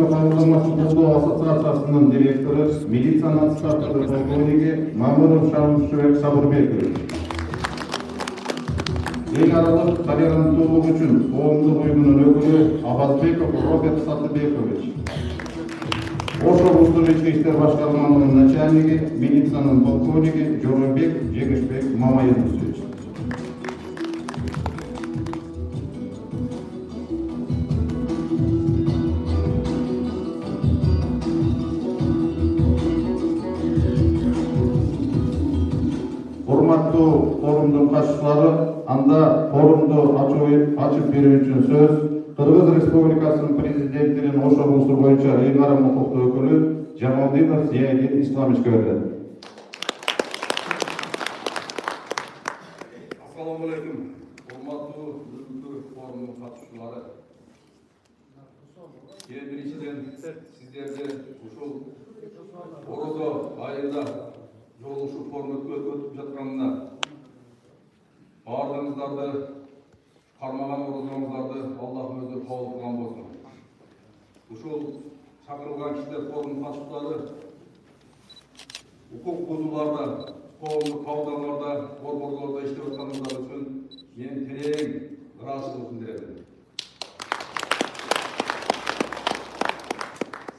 кабылдамачы ассоциациясынын директору, милиция штабы полковниги Мамуров Шамшыбек Сабырбекович. Эл аралык толеранттуулук үчүн коомдук уюмунун өкүлү Абазбеков Роберт Сатыбекович. Ош облустук ички иштер башкармалыгынын начальниги, милициянын полковниги Жоройбек Жеңишбек Мамаевич. Урматтуу форумдун катышчылары, анда форумду ачып берүү үчүн сөз Кыргыз Республикасынын президентинин Ош облусу боюнча ыйгарым укуктуу өкүлү Жамалдинов Зияидин Исламовичке берилет. Assalamu alaikum. Урматтуу форумдун катышчылары. Биринчиден сиздерге ушул орозо айында жолугушуу форум өтүп жатканына баардыгыңыздарды кармаган орозоңуздарды Аллах өзү кабыл кылган болсун. Ушул чакырылган кишилер форумдун катышчылары укук бузууларда, коомдук кабылдануларда, борборлордо иштеп атканыңыздар үчүн мен терең ыраазычылык билдирем.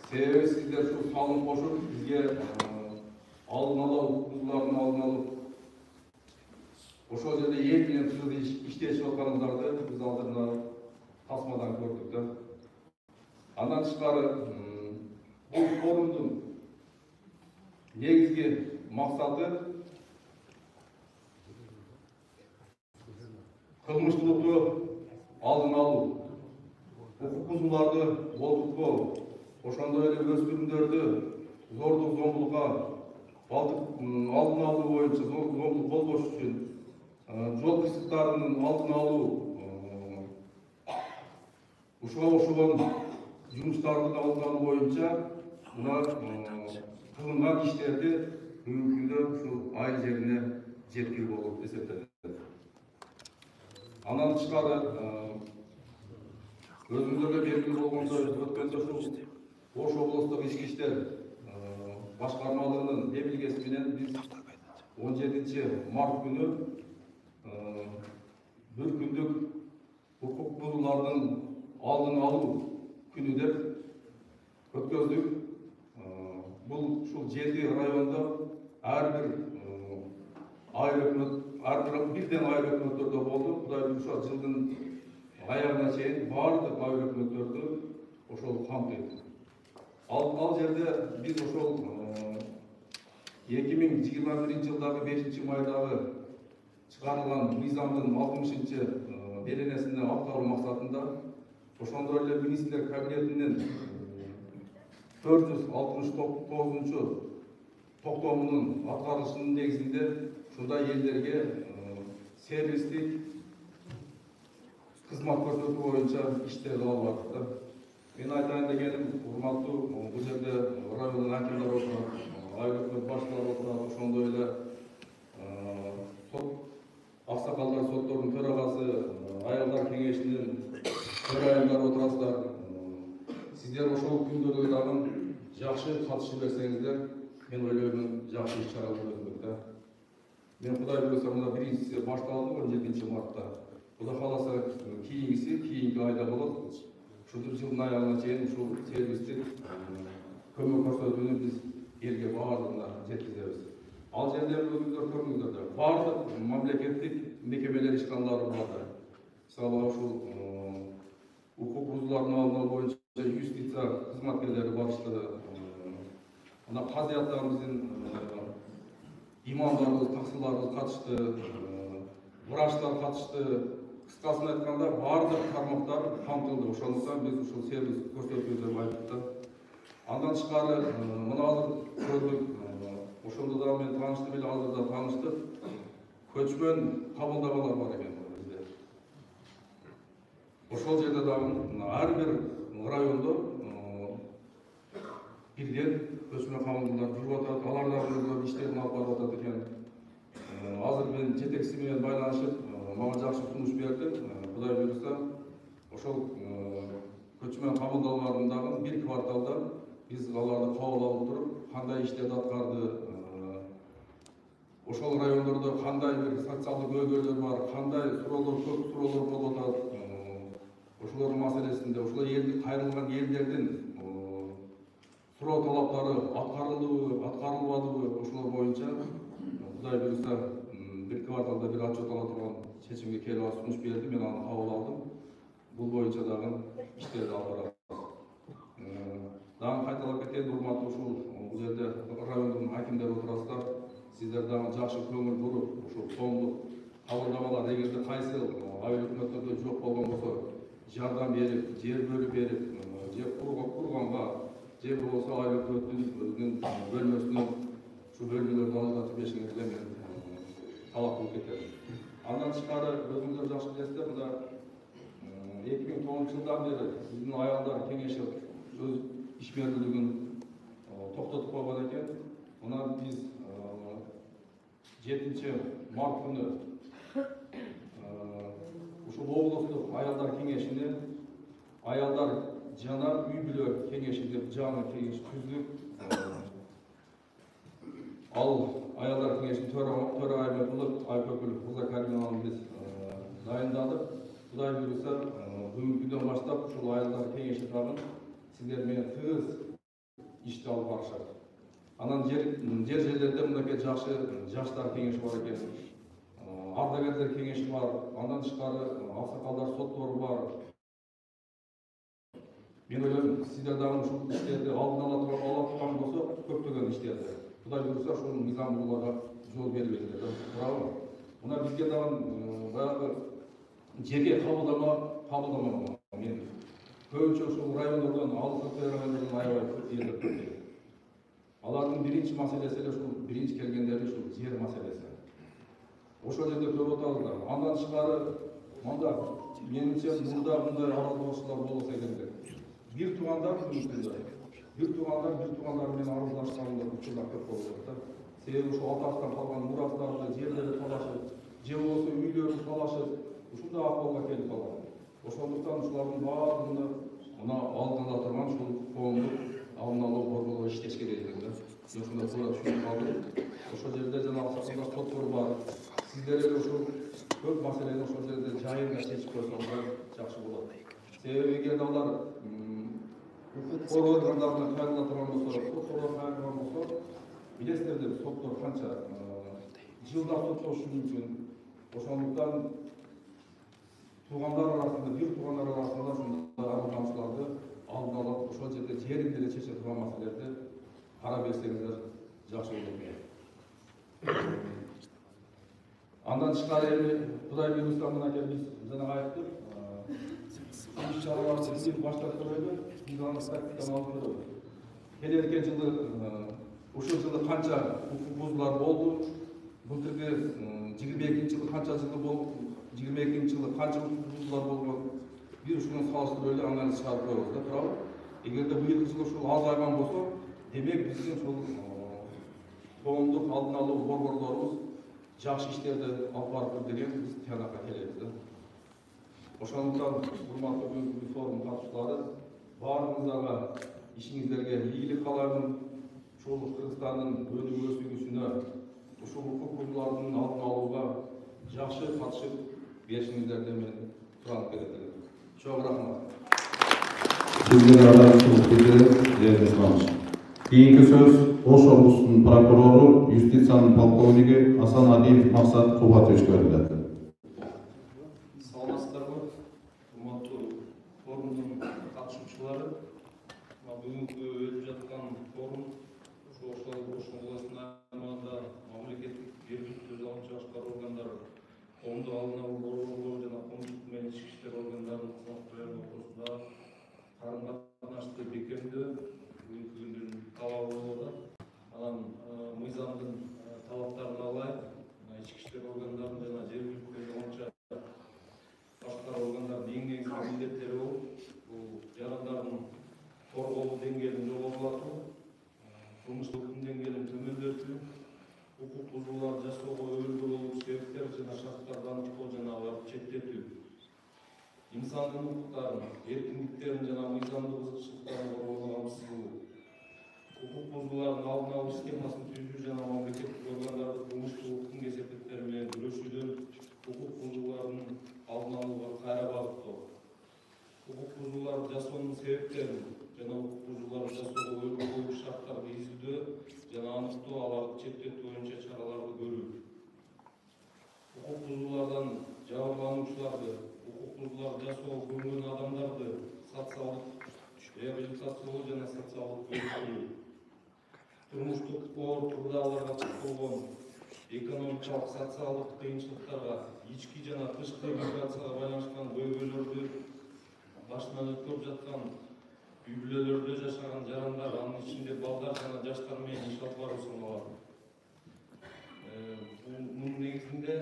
Себеби сиздер ушул салым кошуп бизге алдын ала укук бузуулардын алдын алып, ошол жерде эл менен тығыз иштешип атканыңыздарды биз алдында тасмадан көрдүк да. Андан тышкары бул форумдун негизги максаты кылмыштуулукту алдын алуу, укук бузууларды болтуткоо, ошондой эле өспүрүмдөрдү зордук зомбулукка алдын алуу боюнча зомбулук болбош үчүн жол кырсыктарынын алдын алуу, ушуга кошулган жумуштардын алдын алуу боюнча мына кылынган иштерди бүгүнкү күндө ушул айыл жерине жеткирүү болуп эсептелет. Андан тышкары өзүңүзгө белгилүү болгондой өткөндө ушул Ош облустук ички иштер башкармалыгынын мемлекети менен биз 17 март күнү bir күндүк укук бузуулардын алдын алуу күнү деп өткөздүк. Бул ушул 7 райондо ар бир бирден айыл өкмөттөрдө болду. Кудай буюрса жылдын аягына чейин баардык айыл өкмөттөрдү ошол камтыйт. Ал жерде биз ошол 2021 жылдагы 5-майдагы чыгарылган мыйзамдын 60-чы беренесине аткаруу максатында ошондой эле министрлер кабинетинин 469-чу токтомунун аткарылышынын негизинде ушундай элдерге сервистик кызмат көрсөтүү боюнча иштерди алып бардык да. Мен айтайын дегеним, урматтуу бул жерде райондун акимдери отурат, айыл өкмөт башчылары отурат, ошондой эле аксакалдар соттордун төрагасы, аялдар кеңешинин төрайымдары отурасыздар. Сиздер ошол күндөрдө дагы жакшы катышып берсеңиздер, мен ойлоймун жакшы иш-чаралар өтмөк да. Мен Кудай буюрса мына биринчиси башталды 17 мартта. Кудай кааласа кийинки айда болот. Ушул жылдын аягына чейин ушул сервистик көмөк көрсөтүүнү биз элге баардыгына жеткизебиз. Ал жерде өзүңүздөр көрдүңүздөр, баардык мамлекеттик мекемелер ишканалары бар. Мисалы ушул укук бузуулардын алдын алуу боюнча юстиция кызматкерлери барышты. Ана казыяттан биздин имамдарыбыз, таксыларыбыз катышты, врачтар катышты. Кыскасын айтканда баардык тармактар камтылды. Ошондуктан биз ушул сервис көрсөтүү деп айттык да. Андан тышкары мына азыр көрдүк, ошондо да мен тааныштым эле, азыр да тааныштык. Көчмөн кабылдамалар бар экен бизде. Ошол жерде дагы ар бир райондо бирден көчмөн кабылдамалар жүрүп атат. Алар дагы өздөрүнүн иштерин алып барып атат экен. Азыр мен жетекчиси менен байланышып, мага жакшы сунуш берди. Кудай буюрса, ошол көчмөн кабылдауларындагы bir kvartalda biz аларды кабыл алып туруп, кандай иштерди аткарды, ошол райондордо кандай бир социалдык көйгөйлөр бар, кандай суроолор, көп суроолор болуп атат, ошолордун маселесинде, ошол элди кайрылган элдердин суроо талаптары аткарылдыбы, аткарылбадыбы, ошолор боюнча Кудай буюрса bir kvartalda bir отчет ала турган чечимге келип сунуш берди, мен аны кабыл алдым. Бул боюнча дагы иштерди алып барабыз. Дагы кайталап кетейин, урматтуу ушул бул жерде райондун акимдери отурасыздар. Сиздер дагы жакшы көңүл буруп, ушул коомдук кабылдамалар эгерде кайсы айыл өкмөттөрдө жок болгон болсо, жардам берип, жер бөлүп берип, же курганга, же болбосо айыл өкмөттүн өзүнүн бөлмөсүнөн şu bölgelerde alacak beşinizle men talap kılıp kettim. Andan tışkары özüңүздөр жакшы билесиздер, мында 2009 жылдан бери биздин аялдар кеңеши өз ишмердүүлүгүн токтотуп койгон экен. Мына биз 7 март күнү ушул облустук аялдар кеңешине аялдар жана үй бүлө кеңеши деп жаңы кеңеш түздүк. Ал аялдар кеңешинин төрайымы кылып Айкөкүл Мырзакаримованы биз дайындадык. Кудай буюрса, бүгүнкү күндөн баштап ушул аялдар кеңеши дагы сиздер менен тыгыз ишти алып барышат. Анан жерлерде мынакей жакшы жаштар кеңеши бар экен. Ардагерлер кеңеши бар. Андан тышкары аксакалдар соттору бар. Мен ойлойм, сиздер дагы ушул иштерди алдын ала турган болсо, көптөгөн иштерди. Кудай буюрса, ушул мыйзам буларга жол бербейсиздер, туурабы? Мына бизге дагы баягы жерге кабылдама мен көбүнчө ушул райондордон, алыс райондордон аябай көп ээлер келет. Алардын биринчи маселеси эле ушул биринчи келгендери ушул жер маселеси. Ошол жерде көп отабыздар. Андан тышкары мында менимче мында мындай аралашуулар болбосо керек. Bir tuğanlar менен аралашкандар учурлар көп болуп атат. Себеби ошо атактан калган мурастарды, жерлери талашып, же болбосо үйлөрү талашып, ушундай акыбалга келип калган. Ошондуктан ушулардын баардыгына мына алдын ала турган ушул коомдук алдын алуу борбору иштеш керек экен да. Ошондой туура түшүнүп калдым. Ошол жерде жанагы сакындаш топтор бар. Сиздер эле ушул көп маселени ошол жерде жайында чечип койсоңуздар жакшы болот. Себеби эгерде алар укук органдарына кайрыла турган болсо, соттолор кайрылган болсо, билесиздер соттор канча жылда соттошу мүмкүн. Ошондуктан туугандар арасында, бир туугандар арасында ушундай аралашууларды алдын ала ошол жерде жеринде эле чече турган маселелерди кара берсеңиздер жакшы болот. Андан тышкары эми Кудай буюрса мынакей биз жана айттык. İş çağrılarını başlatıp koydu, biz pratiktен alып көрөбүз. Келерки жылы, ушул жылы канча укук бузуулар болду? Былтыркы 22-жылы канча жылы болуп, 22-жылы канча укук бузуулар болгон? Биз ушуну салыштырып эле анализ чыгарып коебуз да, туурабы? Эгерде быйылкы жылы ушул азайган болсо, демек биздин ушул коомдук алдын алуу борборлорубуз жакшы иштерди алып барыптыр деген биз тыянакка келебиз да. Ошондуктан урматтуу бүгүнкү форум катышуулары баарыңыздарга ишиңиздерге ийгилик каалаймын. Ушул Кыргызстандын өнүгүү өсүүсүнө, ушул укук бузуулардын алдын алууга жакшы катышып беришиңиздерди мен сурап келем. Чоң рахмат. Sizlere adaletçilik dileriz. Keyinki söz Oş облусунун прокурору, юстициянын полковниги Асан Алиев Максат Кубатовичке берилет. Бүгүнкү өтүп жаткан форум Ош областына аймагында мамлекеттик жергиликтүү жазалычы башкаруу органдары, коомдук алдын алуу борборлору жана коомдук менен ички иштер органдарынын кызматкерлери ортосунда карым-катнашты бекемдөө бүгүнкү күндүн талабы болуп атат. Анан мыйзамдын талаптарын алай, ички иштер органдарынын жана жергиликтүү жазалычы башкаруу органдарынын эң негизги милдеттери болуп, бул жарандардын коргоо деңгээлин жогорулатуу, кылмыштык өкүм деңгээлин төмөндөтүү, укук бузуулар жасоого өргө болуу себептер жана шарттарды аныктоо жана аларды четтетүү. инсандын укуктарын, эркиндиктерин жана мыйзамдык ызыкчылыктарын коргоого камсыз кылуу, укук бузуулардын алдын алуу схемасын түзүү жана мамлекеттик органдарды кылмыштык укуктун кесепеттери менен күрөшүүдөн укук бузуулардын алдын алууга кайра багыттоо, укук бузууларды жасоонун себептерин жана укук бузууларды жасоого коюлуп шарттарды изилдөө жана аныктоо, аларды чектетүү боюнча чараларды көрүү, укук бузуулардан жабырлануучуларды, укук бузууларды жасоого көргөн адамдарды социалдык реабилитациялоо жана социалдык көрсөтүү, турмуштук оор кырдаалдарга туш болгон экономикалык социалдык кыйынчылыктарга, ички жана тышкы миграцияга байланышкан көйгөйлөрдү башынан өткөрүп жаткан үй бүлөлөрдө жашаган жарандар, анын ичинде балдар жана жаштар менен иш алып баруу саналат. Мунун негизинде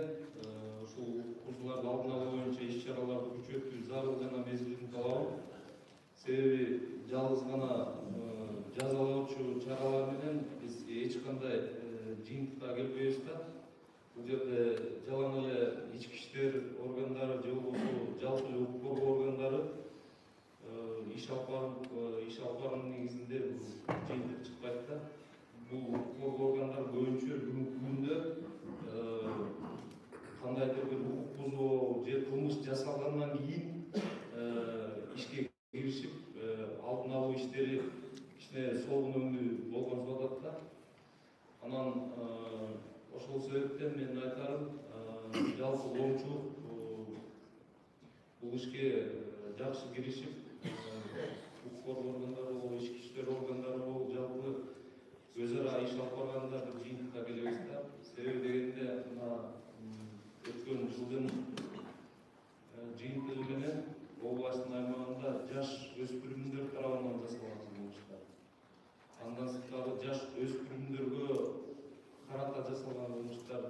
ушул бузууларды алдын алуу боюнча иш чараларды күчөтүү зарыл жана мезгилин талабы. Себеби жалгыз гана жазалоочу чаралар менен биз эч кандай жыйынтыкка келбейбиз да. Бул жерде жалаң эле ички иштер органдары же болбосо жалпы укук коргоо органдары иш алып баруунун негизинде жыйынтык чыкпайт да. Бул укук коргоо органдары көбүнчө бүгүнкү күндө кандайдыр бир укук бузуу же кылмыш жасалгандан кийин ишке киришип алдын алуу иштери кичине солгун өңдүү болгонсуп атат да. Анан ошол себептен мен айтарым, жалпы коомчулук бул ишке жакшы киришип, укук коргоо органдары болобу, ички иштер органдары болобу, жалпы өз ара иш алып барганда бир жыйынтыкка келебиз да. Себеби дегенде мына өткөн жылдын жыйынтыгы менен областтын аймагында жаш өспүрүмдөр тарабынан жасалган кылмыштар. Андан сырткары жаш өспүрүмдөргө карата жасалган кылмыштар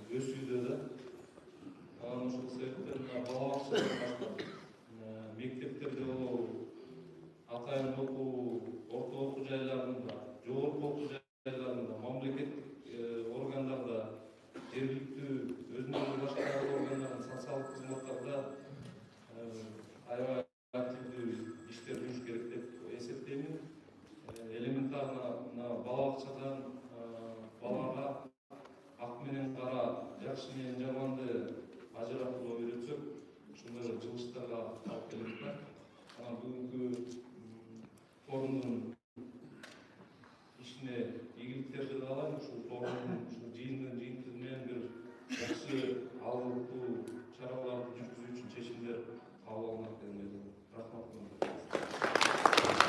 өсүүдө да. Анан ошол себептен бала бакчадан баштап мектептерде болобу, атайын окуу, орто окуу жайларында, жогорку окуу жайларында, мамлекеттик органдарда, жергиликтүү өзүнүн башка органдардын социалдык кызматтарда аябай активдүү иштер жүрүш керек деп эсептеймин. Элементарно бала бакчадан балага ак менен кара, жакшы менен жаманды ажыратууга үйрөтсөк, ушундай жылыштарга алып келет да. Анан бүгүнкү форумдун ишине ийгиликтерди каалайм. Ушул форумдун, ушул жыйындын жыйынтыгы менен бир жакшы алгылыктуу чараларды жүргүзүү үчүн чечимдер кабыл алынат деп ойлойм.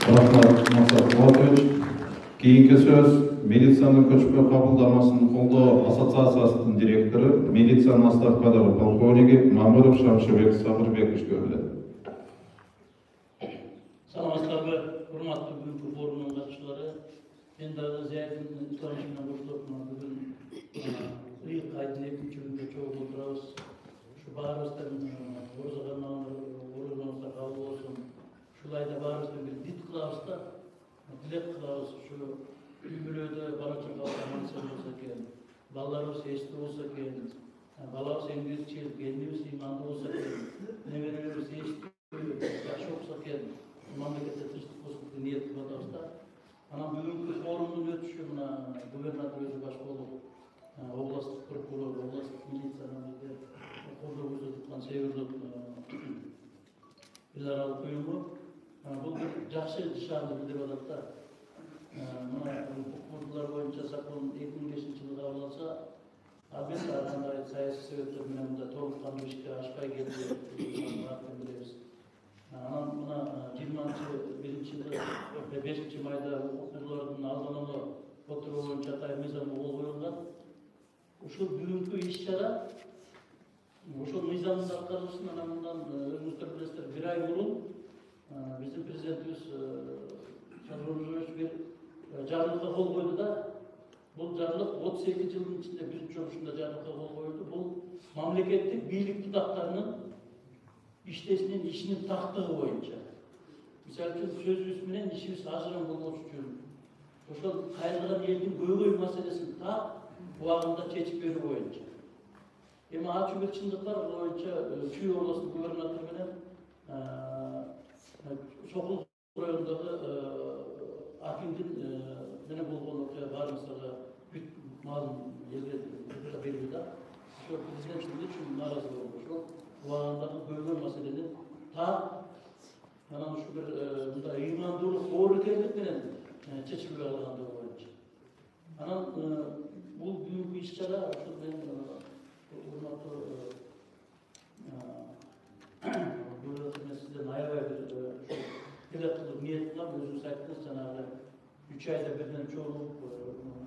Рахмат, Мақсат Болатович. Кейинки сөз милициянын көчкө кабылдамасын колдоо ассоциациясынын директору, милициянын астав кадр полковниги Мамыров Шамшыбек Сабырбековичке берилет. Саламатсыздарбы, урматтуу бүгүнкү форумдун катчылары. Мен дагы Зиядин Исламович менен кошулуп бүгүн ыйык айдын 2-күндө чогулуп отурабыз. Ушу баарыбыздын оразаңыздар кабыл болсун. Ушул айда баарыбыздан бир дит кылабыз да, тилек кылабыз. Ушу үй бүлөдө бала чакалар аман эсен болсо экен, балдарыбыз эстүү болсо экен, балабыз эмгекчил, келинибиз ыймандуу болсо экен, неберелерибиз эстүү, жакшы окуса экен, мамлекетте тынчтык болсун деп ниет кылып атабыз да. Анан бүгүнкү форумдун өтүшү мына губернатор өзү баш болуп, областтык прокурор, областтык милициянын колдоо көрсөтүп аткан Севердик эл аралык уюму бул бир жакшы шаарды билдирип атат да. Мына укук бузуулар боюнча закон 2005-жылы кабыл алынса, албетте ар кандай саясий себептер менен мында толук кандуу ишке ашпай келди деп билебиз. Анан мына 21-жылы 5-майда укук бузуулардын алдын алуу отуруу боюнча атайын мыйзамга кол коюлган. Ушул бүгүнкү иш-чара ошол мыйзамдын аткарылышын анан мындан өзүңүздөр билесиздер, бир ай мурун биздин президентибиз Шавкат Мирзиёевич бир жарлыкка кол койду да. Бул жарлык 32 жылдын ичинде биринчи жолушунда жарлыкка кол коюлду. Бул мамлекеттик бийлик тутактарынын иштесинин ишинин тактыгы боюнча. Мисалы үчүн сөзүбүз менен ишибиз ажырым болбош үчүн ошол кайрылган элдин көйгөй маселесин так убагында чечип берүү боюнча. Эми ачуу бир чындыктар боюнча Чүй областын губернатору менен Сокул районундагы акимдин менен болгон окуя баарыбызга бүт маалым элге берилди да. Ошо президенттик үчүн нааразы болуп ошол убагындагы көйгөй маселени таап анан ушу бир мындай ыймандуулук оорукерлик менен чечилбей калгандыгы боюнча. Анан бул бүгүнкү иш-чара ошол менен урматтуу сизден аябай бир келе кылып ниет кылам. Өзүңүз айттыңыз жанагы 3 айда бирден чогулуп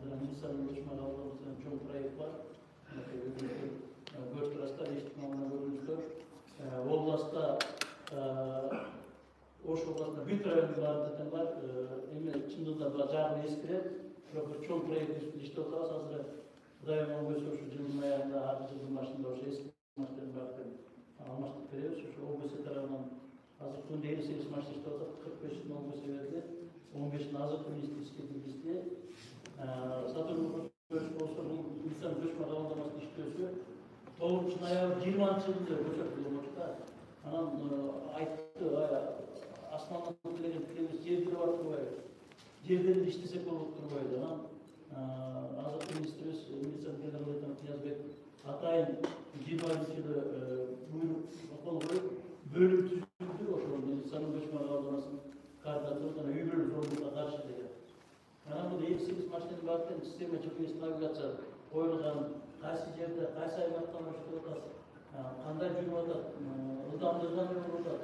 милициянын көчмө кабылган чоң проект бар. Көртүрастар эчтимана көрүңүздөр. Областа Ош областында бүт райондун баардыгында бар. Эми чындыгында бул жагын эскирет. Бирок бир чоң проект үстүндө иштеп атабыз. Азыр Кудайым болбосо ушу жылдын аягында ар жылдын башында ошо эски машиналардын баардыгын алмаштырып беребиз. Ошо ОБС тарабынан азыр күндө 58 машина иштеп атат. 45 ОБС берди. 15 азык министрликке киргизди. Сотрудник болсо бул инсан көчмө кабылдамасынын иштөөсү 9-ноябрь 20-жылында көчөп болмок да. Анан айтты, асмандан келген тилебиз жерде бар турбайбы? Жерден иштесек болуп турбайбы? Анан азык министрибиз милиция генерал-лейтенант Ниязбек атайын 20-жылы буйрук кол коюп бөлүм түзүлдү. Ошол милициянын көчмө кабылдамасын координатору үй бүлө зорлукка каршы деген. Анан бул 58 машинанын баардыгын система GPS навигация коюлган, кайсы жерде, кайсы аймактан иштеп атат, кандай жүрүп атат, ылдамдыгы кандай болуп атат,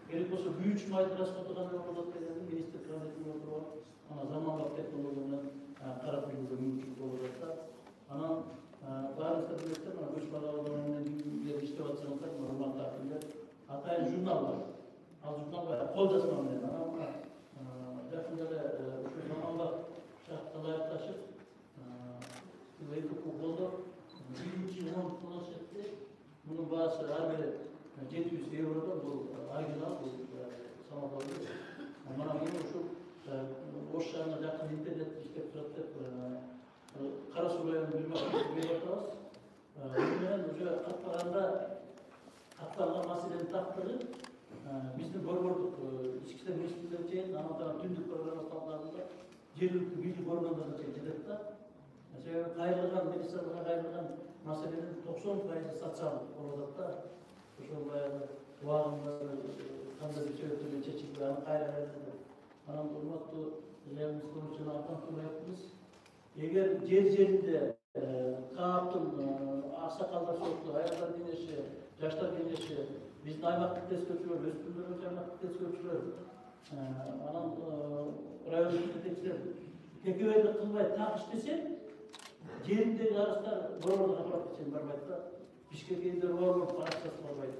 керек болсо күйүүч майдын расходу кандай болуп атат дегенди министр кабинетине отуруп, анан заманбап технология менен карап билүүгө мүмкүнчүлүк болуп атат. Анан баарыңыздар билесиздер, мына көчмө кабылдама менен иштеп атсаңыздар, урматтуу акимдер, атайын журнал бар. Ал журналга кол жазма менен анан жакында эле ушу заманбап шартка ылайыкташып колдоп 1-10 планшетти мунун баасы ар бири 700 евродон бул оригинал бул самодолду. Мына муну ушул Ош шаарына жакын интернет иштеп турат деп Кара Суу районунун бир машинасы берип атабыз. Бул менен уже аткарылган маселенин тактыры биздин борбордук ички иштер министрлигине чейин, анан түндүк программасына алганда жергиликтүү бийлик органдарына чейин жетет да. Себеби кайрылган милицияга кайрылган маселенин 90% социалдык болуп атат да. Ошол баягы убагында кандай бир себептерден чечилбей аны кайра анан урматтуу жана Атамтуур айттыңыз. Эгер жеринде кааптын аксакалдар сотту, аялдар кеңеши, жаштар кеңеши, биздин аймактык тескөөчүлөр, өспүрүмдөр аймактык тескөөчүлөр, анан райондук жетекчилер кекебелдик кылбай так иштесе, жериндеги арыздар борбордук аппаратка чейин барбайт да. Бишкекке элдер орнуп баракчасы барбайт.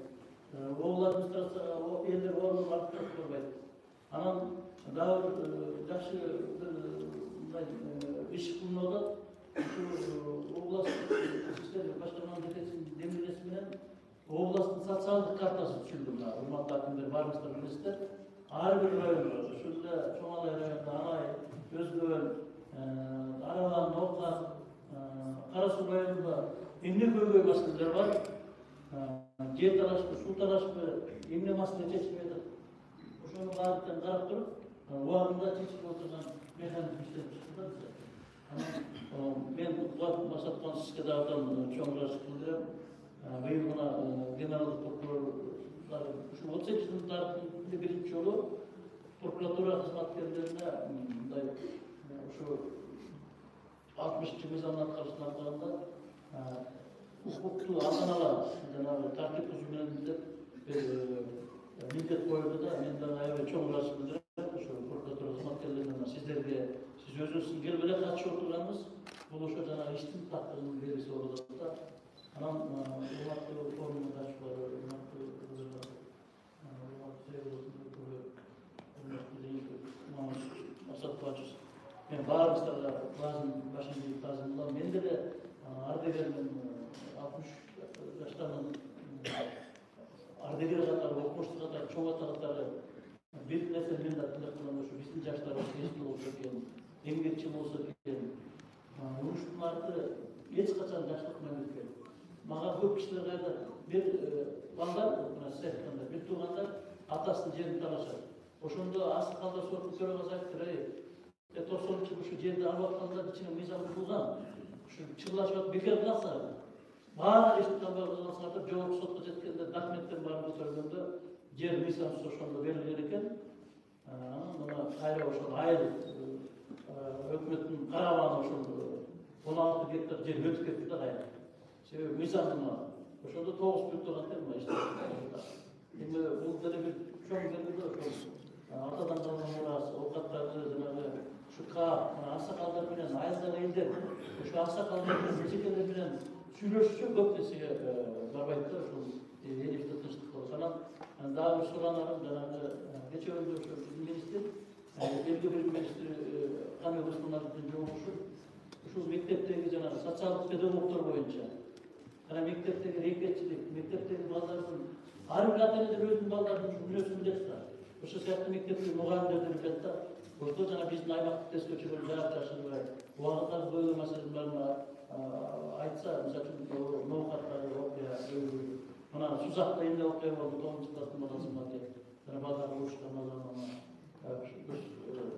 Обул администрацияга элдер орнуп баракчасы барбайт. Анан дагы жакшы мындай иш кылынып атат. Ушу областтык иштер башкарманын жетекчисинин демилгеси менен областтын социалдык картасы түзүлдү. Урматтуу акимдер, баарыңыздар билесиздер. Ар бир районда, ушул эле Чоңалай районунда Анай, Өзгөн, Аралан, Нокан, Кара Суу районунда эмне көйгөй маселелер бар. Жер талашпы, суу талашпы, эмне маселе чечилбей атат. Ошону баардыгын карап туруп, убагында чечилип отурган механизм иштеп чыкты да. Мен Масат Куансызге дагы чоң ыраазычылык билдирем. Быйыл мына генералдык прокурорлор ушу 30 жылдын тарыхында биринчи жолу прокуратура кызматкерлерине мындай ушу 60 мыйзамдын аткарышын аткарганда укуктуу ата-аналар жанагы тартип бузуу менен милдет коюлду да. Мен дагы аябай чоң ыраазычылык билдирем. Ошо прокуратура кызматкерлерине сиздерге сиз өзүңүздүн келип эле катышып отурганыңыз бул ошо жанагы иштин тактырынын белгиси болуп атат да. Анан урматтуу форумдун катышуулары, урматтуу Масат Куанчович, мен баарыңыздарга башын ийип таазымдалам. Мен деле ардегермин, 60 жаштамын. Ардегер катары, окумуштуу катары, чоң ата катары бир нерсе мен да тилек кылам, ошо биздин жаштарыбыз эсте болсо экен, эмгекчил болсо экен. Уруштун арты эч качан жакшылык менен өткөн. Mağa көп kişiler kayda bir ballar, bir tuğanlar atasının yerini talaşır. Oşunda asıl kalda sorduğu körüğe sayıktır. Tosun çıkıp şu yerinde alvatkanlar içine mizanı bulgan. Şu çıkılaşmak bekar kılasa. Bana işte tabi satıp cevap sohbet etkende rahmetten bana götürdüğümde yer mizan soşunda belirlenirken buna ayrı oşun ayrı hükümetin karavanı oşun 16 hektar yer ötük etti de gayrı. Sebebi mizanı var. Oşunda 9 büyük dolan değil mi işte. Şimdi bu da bir çok güzel atadan kalan orası, avukatlarını şu aksakallar bilen ayazlar eğildi. Şu aksakallar bilen bilen söyleşişi çok desiye barbaytlar şu elifte tıştık olsalar. Daha bir soranlarım geçen önce şu minister belki bir minister kanı Müslümanların çoğuşu şu mektepteki cenab-ı sosyal pedagoglar boyunca mektepteki reyketçilik, mektepteki bazılarının harikatını özün ballarının cümlesini bilirler. Şu siyasi mektepli muğamelerini bilirler. Burada cana bizim aymaklık test köçülüğün cevap taşıdığı ve bu vakıtlar böyle meselelerine aitsa, mesela çünkü avukatları okuya, bana Suzak'ta okuya oldu, onun çıklasının odasında ki, bazıları uğuşturmadan ona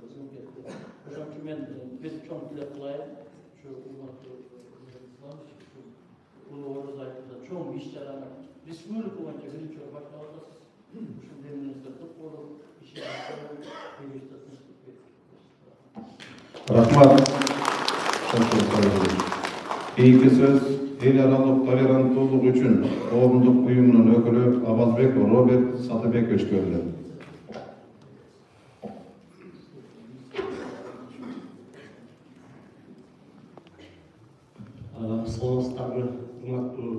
bizim gitti. Hocam çünkü ben bir çok bile kılayım, şu ulu orada çok işçilerine, Respublik boyunca birinci olarak başkanlığı şu deminizde tutmalı, işe başkanlığı, bir Rahmat. Keyinki söz el aralıq tolerantlılık üçün Qoğumduk uyumunun ökülü Abazbek Robert Satıbek öşkörüldü. Саламатсыздарбы, урматтуу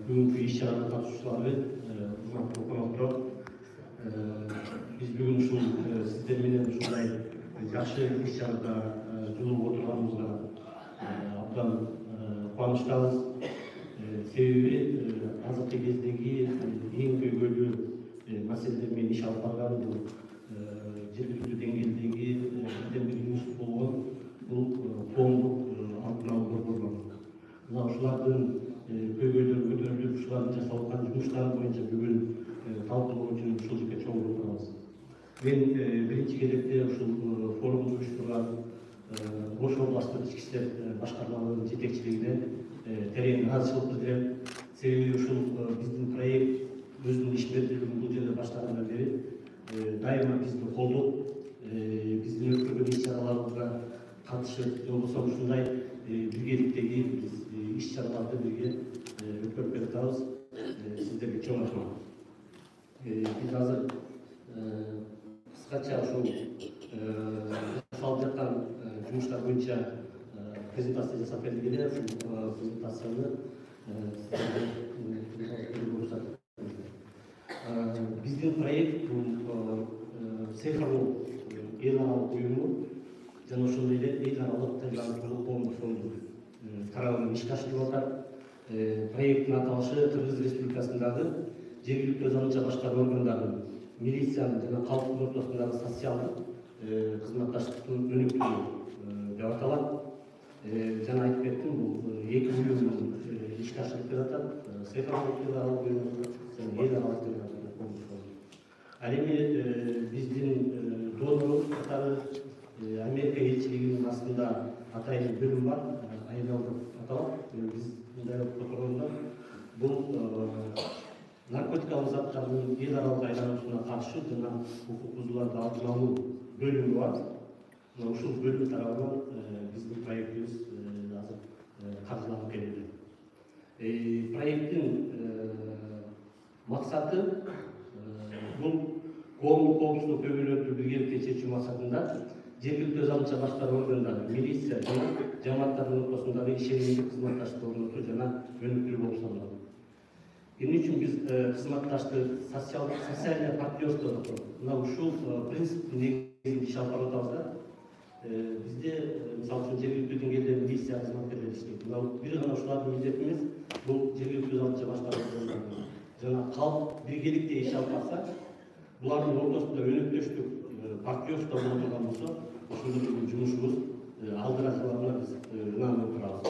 бүгүнкү иш-чарага катышуучулар, урматтуу конокторор. Биз бүгүн ушул сиздер менен ушундай жакшы иш-чарада жолугуп отурганыбызга абдан кубанычтабыз. Себеби азыркы кездеги эң көйгөйлүү маселелер менен иш алып барган бул жергиликтүү деңгээлдеги бирден бир юнус болгон бул коомдук алдын алуу борборлору. Мына ушулардын көйгөйлөрү көтөрүлүп, ушулардын жасап аткан жумуштары боюнча бүгүн талкуулоо үчүн ушул жерге чогулуп отурабыз. Мен биринчи кезекте ушул форумду уюштурган Ош областык ички иштер башкармалыгынын жетекчилигине терең ыраазычылык билдирем. Себеби ушул биздин проект өзүнүн ишмердүүлүгүн бул жерде баштагандан бери дайыма бизди колдоп, биздин өткөргөн иш-чараларыбызга катышып, же болбосо ушундай биргеликтеги иш-чараларды бирге өткөрүп беребиз. Сиздерге чоң рахмат. Биз азыр кыскача ушул жасалып жаткан жумуштар боюнча презентация жасап бердик эле. Ушул презентацияны биздин проект бул цифрлуу эл аралык уюму жана ошондой эле эл аралык тыйгандуулук коомдук фонду тарабынан ишке ашырылып атат. Проекттин аталышы Кыргыз Республикасындагы жергиликтүү өз алынча башкаруу органдарынын, милициянын жана калктын ортосундагы социалдык кызматташтыктын өнүктүрүү деп аталат. Жана айтып кеттим, бул эки уюмдун ишке ашырып жатат. Цифрлык эл аралык уюму жана эл аралык тыйгандуулук коомдук фонду. Ал эми биздин донор катары Америка элчилигинин астында атайын бөлүм бар, айнал деп аталат. Биз мындай отурганда бул наркотикалык заттардын эл аралык айлануусуна каршы жана укук бузууларды алдын алуу бөлүмү бар. Ушул бөлүм тарабынан биздин проектибиз азыр каржыланып келүүдө. Проекттин максаты бул коомдук коопсуздук көйгөйлөрдү биргеликте чечүү максатында жергиликтүү өз алынча башкаруу органдары, милиция жана жамааттардын ортосундагы ишенимдүү кызматташтыкты орнотуу жана өнүктүрүү болуп саналат. Эмне үчүн биз кызматташтык, социальный партнерство деп коет. Мына ушул принциптин негизинде иш алып барып атабыз да. Бизде мисалы үчүн жергиликтүү деңгээлде милиция кызматкерлери иштейт. Мына бир гана ушулардын милдети эмес, бул жергиликтүү өз алынча башкаруу органдары жана калк биргеликте иш алып барса, булардын ортосунда өнөктөштүк партнерство болуп турган болсо, ошондо биздин жумушубуз алдыра жыларына биз ынанып турабыз.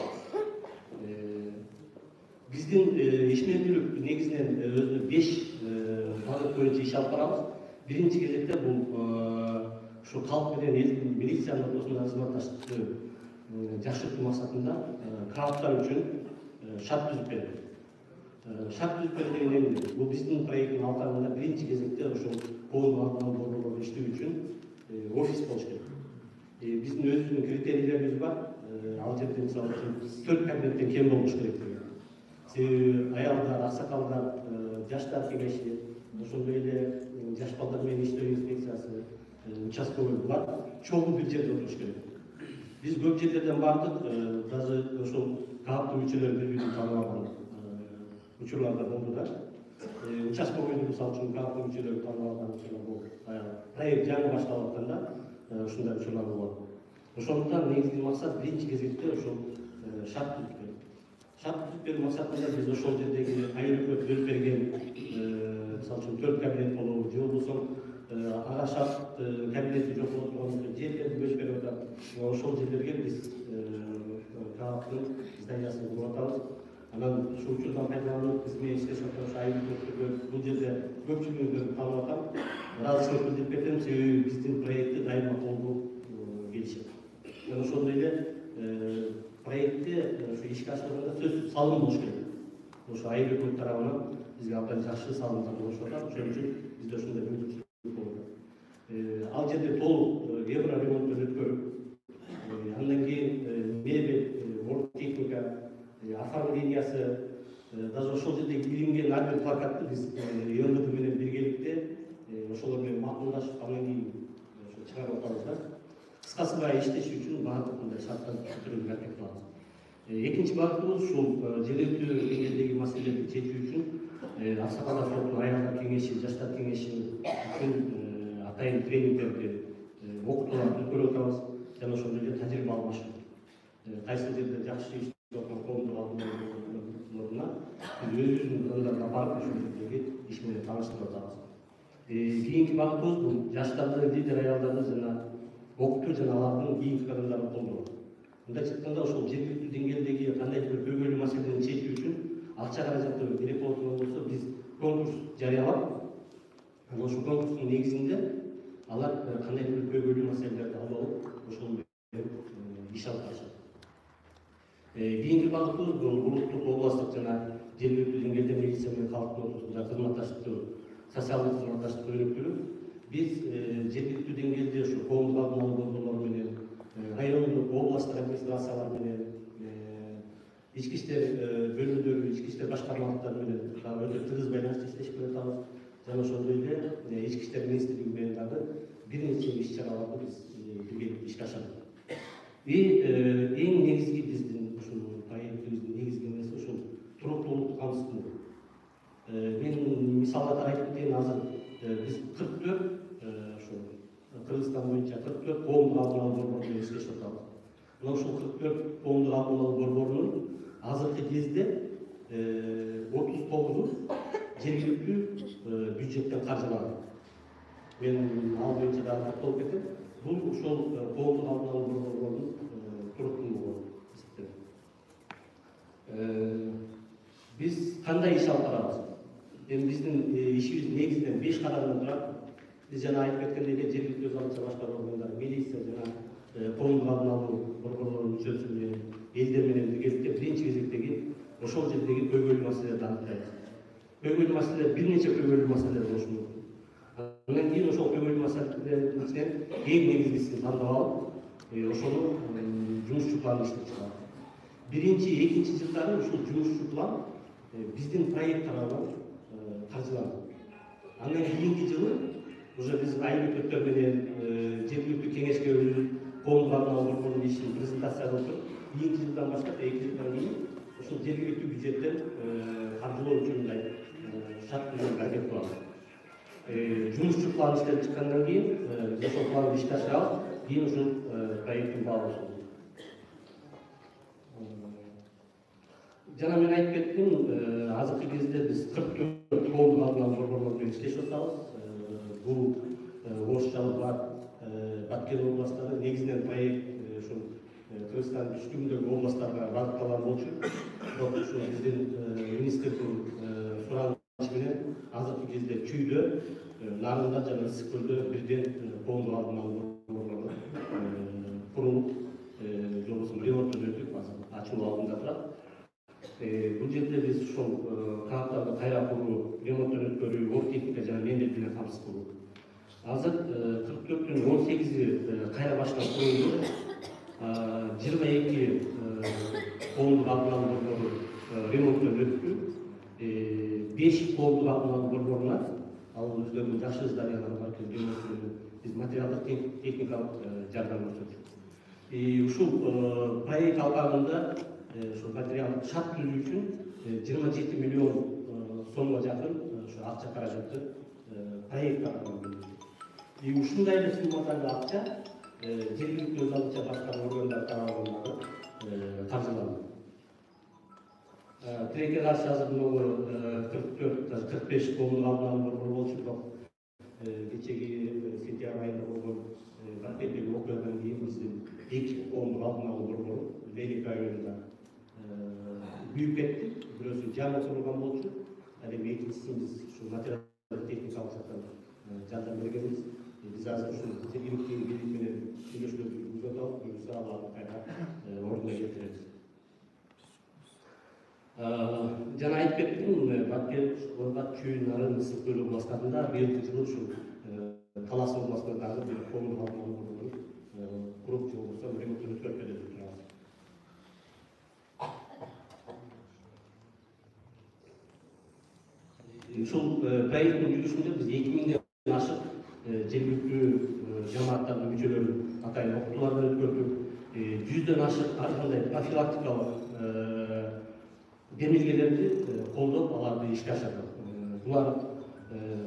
Биздин ишмердүүлүк негизинен өзү 5 багыт боюнча иш алып барабыз. Биринчи кезекте бул ушу калк менен элдин милициянын ортосунда кызматташтыкты жакшыртуу максатында кааптар үчүн шарт түзүп берди. Шарт түзүп берди деген эмне? Бул биздин проекттин алтарында биринчи кезекте ошол коомдук алдын борборлордо иштөө үчүн офис болуш керек. Биздин өзүбүздүн критерийлерибиз бар. Ал жерде мисалы үчүн 4 кабинеттен кем болуш керек деген. Себеби аялдар, аксакалдар, жаштар кеңеши, ошондой эле жаш балдар менен иштөө инспекциясы, участковый булар чогуу бир жерде отуруш керек. Биз көп жерлерден бардык, даже ошол кааптуу мүчөлөр бири-бирин таанып алган учурларда болду да. Участковый мисалы үчүн кааптуу мүчөлөр таанып алган учурлар болду. Проект жаңы башталып атканда ушундай учурлар болот. Ошондуктан негизги максат биринчи кезекте ошол шарт түзүп берүү. Шарт түзүп берүү максатында биз ошол жердеги айрыкөт бөлүп берген, мисалы үчүн 4 кабинет болобу, же болбосо ага шарт кабинети жок боло турган жерлерди бөлүп берип атат. Ошол жерлерге биз кааптын зданиясын куруп атабыз. Анан ушул учурдан пайдаланып биз менен иштешип аткан айрыкөттөргө бул жерде көпчүлүгүңөрдү таанып атам. Ыраазычылык билдирип кетем, себеби биздин проектти дайыма колдоп келишет. Ошондой эле проектте ушу ишке ашырганда сөзсүз салым болуш керек. Ошо айрыкөт тарабынан бизге абдан жакшы салымдар болушуп атат. Ошон үчүн бизде ушундай мүмкүнчүлүк болот. Ал жерде толук евро ремонттон өткөрүп, андан кийин мебель, орто техника, оформлениясы, даже ошол жердеги илинген ар бир плакатты биз ЮНДП менен биргеликте ошолор менен макулдашып, андан кийин чыгарып атабыз да. Кыскасы баягы иштеш үчүн баардык мындай шарттарды түзүүгө аракет кылабыз. Экинчи багытыбыз ушул жергиликтүү деңгээлдеги маселелерди чечүү үчүн аксакалдар соту, аялдар кеңеши, жаштар кеңеши үчүн атайын тренингдерди, окутууларды өткөрүп атабыз. Жана ошол жерде тажрыйба алмашуу. Кайсы жерде жакшы иштеп аткан коомдук алдын биз өзүбүздүн адамдарга барып ошол жердеги иш менен тааныштырып атабыз. Кийинки багытыбыз бул жаштарды, лидер аялдарды жана окутуу жана алардын кийинки кадамдарын колдоо. Мындай айтканда ошол жергиликтүү деңгээлдеги кандайдыр бир көйгөйлүү маселени чечүү үчүн акча каражаты керек болот болсо биз конкурс жарыялап, анан ошол конкурстун негизинде алар кандайдыр бир көйгөйлүү маселелерди алып алып ошол менен иш алып барышат. Кийинки багытыбыз бул улуттук, областтык жана жергиликтүү деңгээлде милиция менен калктын ортосунда кызматташтыкты, социалдык кызматташтыкты өнүктүрүп, биз жергиликтүү деңгээлде ушу коомдук алдын алуу борборлору менен, райондук, областтык администрациялар менен, ички иштер бөлүмдөрү, ички иштер башкармалыктары менен өтө тыгыз байланышта иштешип келатабыз. Жана ошондой эле ички иштер министрлиги менен дагы бир нече иш чараларды биз биргеликте ишке ашырдык. Эң негизги биздин ушул проектибиздин негизги эмеси ушул туруктуулукту камсыздоо. Мен мисал катары айтып кетейин, азыр биз 44 ошол Кыргызстан боюнча 44 коомдук алдын алуу борборунда иштешип атабыз. Мына ушул 44 коомдук алдын алуу борборунун азыркы кезде 39-у жергиликтүү бюджеттен каржыланат. Мен ал боюнча дагы токтолуп кетем. Бул ошол коомдук алдын алуу борборлорунун туруктуулугу эсептелет. Биз кандай иш алып барабыз? Эми биздин ишибиз негизинен 5 кадамдан турат. Биз жана айтып кеткендей эле жергиликтүү өз алдынча башкаруу органдары, милиция жана коомдук алдын алуу борборлорунун мүчөсү менен, элдер менен биргеликте биринчи кезектеги ошол жердеги көйгөйлүү маселелерди аныктайбыз. Көйгөйлүү маселелер бир нече көйгөйлүү маселелер болушу мүмкүн. Андан кийин ошол көйгөйлүү маселелердин ичинен эң негизгисин тандап алып, ошону жумушчу план иштеп чыгабыз. Биринчи, экинчи жылдары ушул жумушчу план биздин проект тарабынан каржыланат. Андан кийинки жылы уже биз айрыкөттөр менен жергиликтүү кеңешке коомдук алдын алуу борборунун ишин презентациялап туруп, кийинки жылдан баштап 2 жылдан кийин ушул жергиликтүү бюджеттен каржылоо үчүн мындай шарт түзүүгө аракет кылабыз. Жумушчу план иштеп чыккандан кийин ошол планды ишке ашырабыз, кийин ушул проекттин баары. Жана мен айтып кеттим, азыркы кезде биз 44 коомдук алдын алуу борборлору менен иштешип атабыз. Бул Ош, Жалал-Абад, Баткен областтары негизинен проект ушул Кыргызстандын түштүгүндөгү областтарга багытталган болчу. şu bizdin ministerдің сұранışı менен азыркы кезде күйдө нарында жана ысыккөлдө бирден коомдук алдын алуу борборлору курулуп же болбосо ремонттон өтүп азыр ачылуу алдында турат. Бул жерде биз ушул канаттарды кайра куруу, ремонттон өткөрүү, ор техника жана мендеп менен камсыз кылуу. Азыр 44-тün 18-i кайра баштап курулду. 22 коомдук алдын алуу борбору ремонттон өттү. 5 коомдук алдын алуу борборуна ал өздөрүнүн жакшы зданиялары бар ремонттон биз материалдык техникалык жардам көрсөттүк. Ушул проект алганда ошол материалдык шарт түзүү үчүн 27 миллион сомго жакын ошо акча каражатты проект алган. Ушундай эле суммадагы акча жергиликтүү өз алдынча башка органдар тарабынан каржыланды. Тилекке каршы азыр могу 44-45 коомдук алдын алуу борбору болчу, бирок кечеги сентябрь айында болгон Баттердеги окуядан кийин биздин 2 коомдук алдын алуу борбору Великий районунда büyük ettik. Burası cam oturulgan bolçu. Yani meclisimiz biz şu materyal teknikal açıdan candan vergemiz. Biz azı şu teknikliğin birlikte birleştirip uzatalım. Yoksa Allah'ın kaynağı orada getiririz. Jana aytып кеттим, Баткер, Орбат, Чүйүн, Нарын, Ысык көлү областарында быйылкы жылы ушу Талас областындагы бир коомдук алдын алуу борбору куруп же болбосо ремонттон өткөрүп берет деп турабыз. Ушул проекттин жүрүшүндө биз 2000ден ашык жергиликтүү жамааттардын мүчөлөрүн атайын окутуулардан өткөрдүк. 100дөн ашык ар кандай профилактикалык демилгелерди колдоп аларды ишке ашырдык. Булар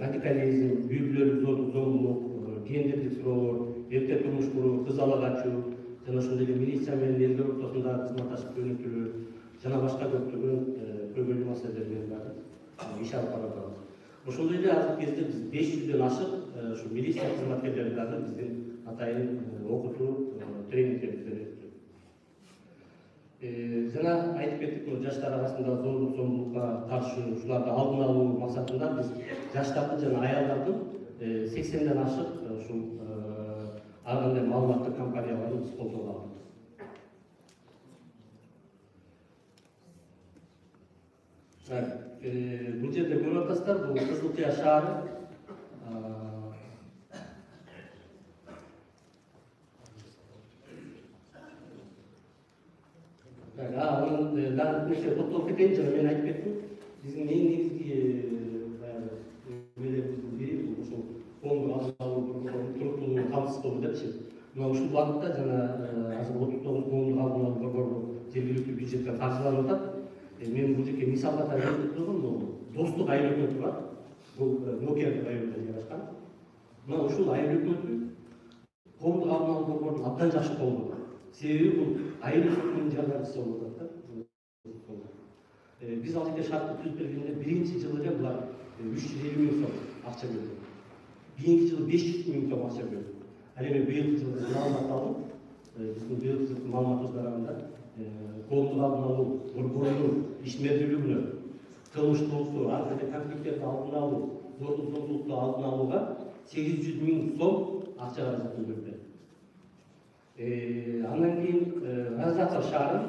радикализм, үйгүлөрдү зомбулук, гендердик суроолор, эрте турмуш куруу, кыз ала качуу, жана ошондой эле милиция менен элдер ортосундагы кызматташып өнүктүрүү жана башка көптөгөн көйгөйлүү маселелер менен дагы иш алып барабыз. Ошондой эле азыркы кезде биз 500дөн ашык ушу милиция кызматкерлери дагы биздин атайын окутуу тренингдерибизден өттү. Жана айтып кеттик, жаштар арасында зомбулукка каршы ушуларды алдын алуу максатында биз жаштардын жана аялдардын 80ден ашык ушул ар кандай маалыматтык компанияларын биз колдоого алдык. Бул жерде көрүп атасыздар, бул Кызыл Кыя шаары. Анын дагы нерсе токтолуп кетейин, жана мен айтып кеттим. Биздин эң негизги эмелерибиздин бири ушул коомдук алдын алуу борборунун туруктуулугун камсыз кылуу депчи. Мына ушул багытта жана азыр 39 коомдук алдын алуу борбору жергиликтүү бюджеттен каржыланып атат. Мен бул жерге мисалга келтирип тургам, Достук айыл өкмөтү бар. Бул Нокия районунда жайгашкан. Мына ушул айыл өкмөтү коомдук алдын алуу борборун абдан жакшы колдоду. Себеби бул айыл өкмөтүнүн жардамчысы болуп атат. Биз ал жерде шартты түзүп бергенде биринчи жылы эле булар 350 миң сом акча бөлдү. Кийинки жылы 500 миң сом акча бөлдү. Ал эми быйылкы жылы маалымат алдык. Биздин быйылкы жылкы маалыматыбыз барганда коомдук алдын алуу борборунун ишмердүүлүгүнө, кылмыштуулукту, ар кандай конфликттерди алдын алуу, зордук зомбулукту алдын алууга 800 миң сом акча каражатын бөлдү. Андан кийин Разаков шаары,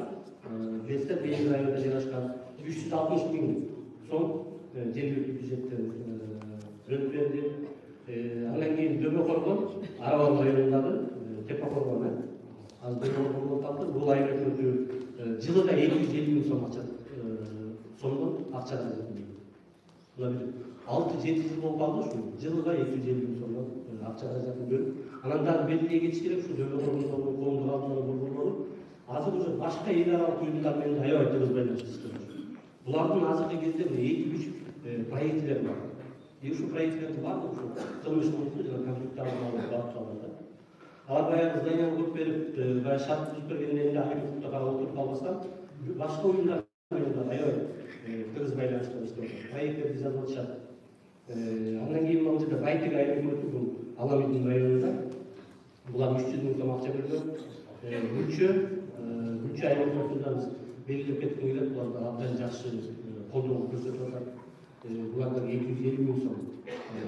билесиздер, Великий районунда жайгашкан 360 миң сом жергиликтүү бюджеттен бөлүп берди. Андан кийин Дөбө-Коргон, Арабал районундагы Тепе-Коргон бул айыл өкмөтү жылыга 250 миң сом сомдон акча каражатын. Мына бир 6-7 жыл болуп калды, ушу жылыга 250 миң сомдон акча каражатын бөлүп. Анан дагы белгилей кетиш керек, ушу Дөбө-Коргондогу коомдук алдын алуу борборлору азыр уже башка эл аралык уюмдар менен аябай тыгыз байланышта иштеп. Булардын азыркы кезде 2-3 проектилер бар. Ушу проектлердин баардыгы ушу кылмыштуулукту жана конфликтти алдын алууга багытталган. Алар баягы зданияны куруп берип, баягы шарт түзүп бергенден эле айрылыкта калып отуруп калбастан, башка уюмдар менен да аябай тыгыз байланышта иштеп атат. Проекттерди жазып атышат. Андан кийин бул жерде Байтек айыл өкмөтү бул Аламидин районунда. Булар 300 миң сом акча бөлгөн. Гүлчө айыл өкмөтүндө биз belgilеп кеткім келет, буларда абдан жакшы колдоо көрсөтүп атат. Булардан 250 миң сом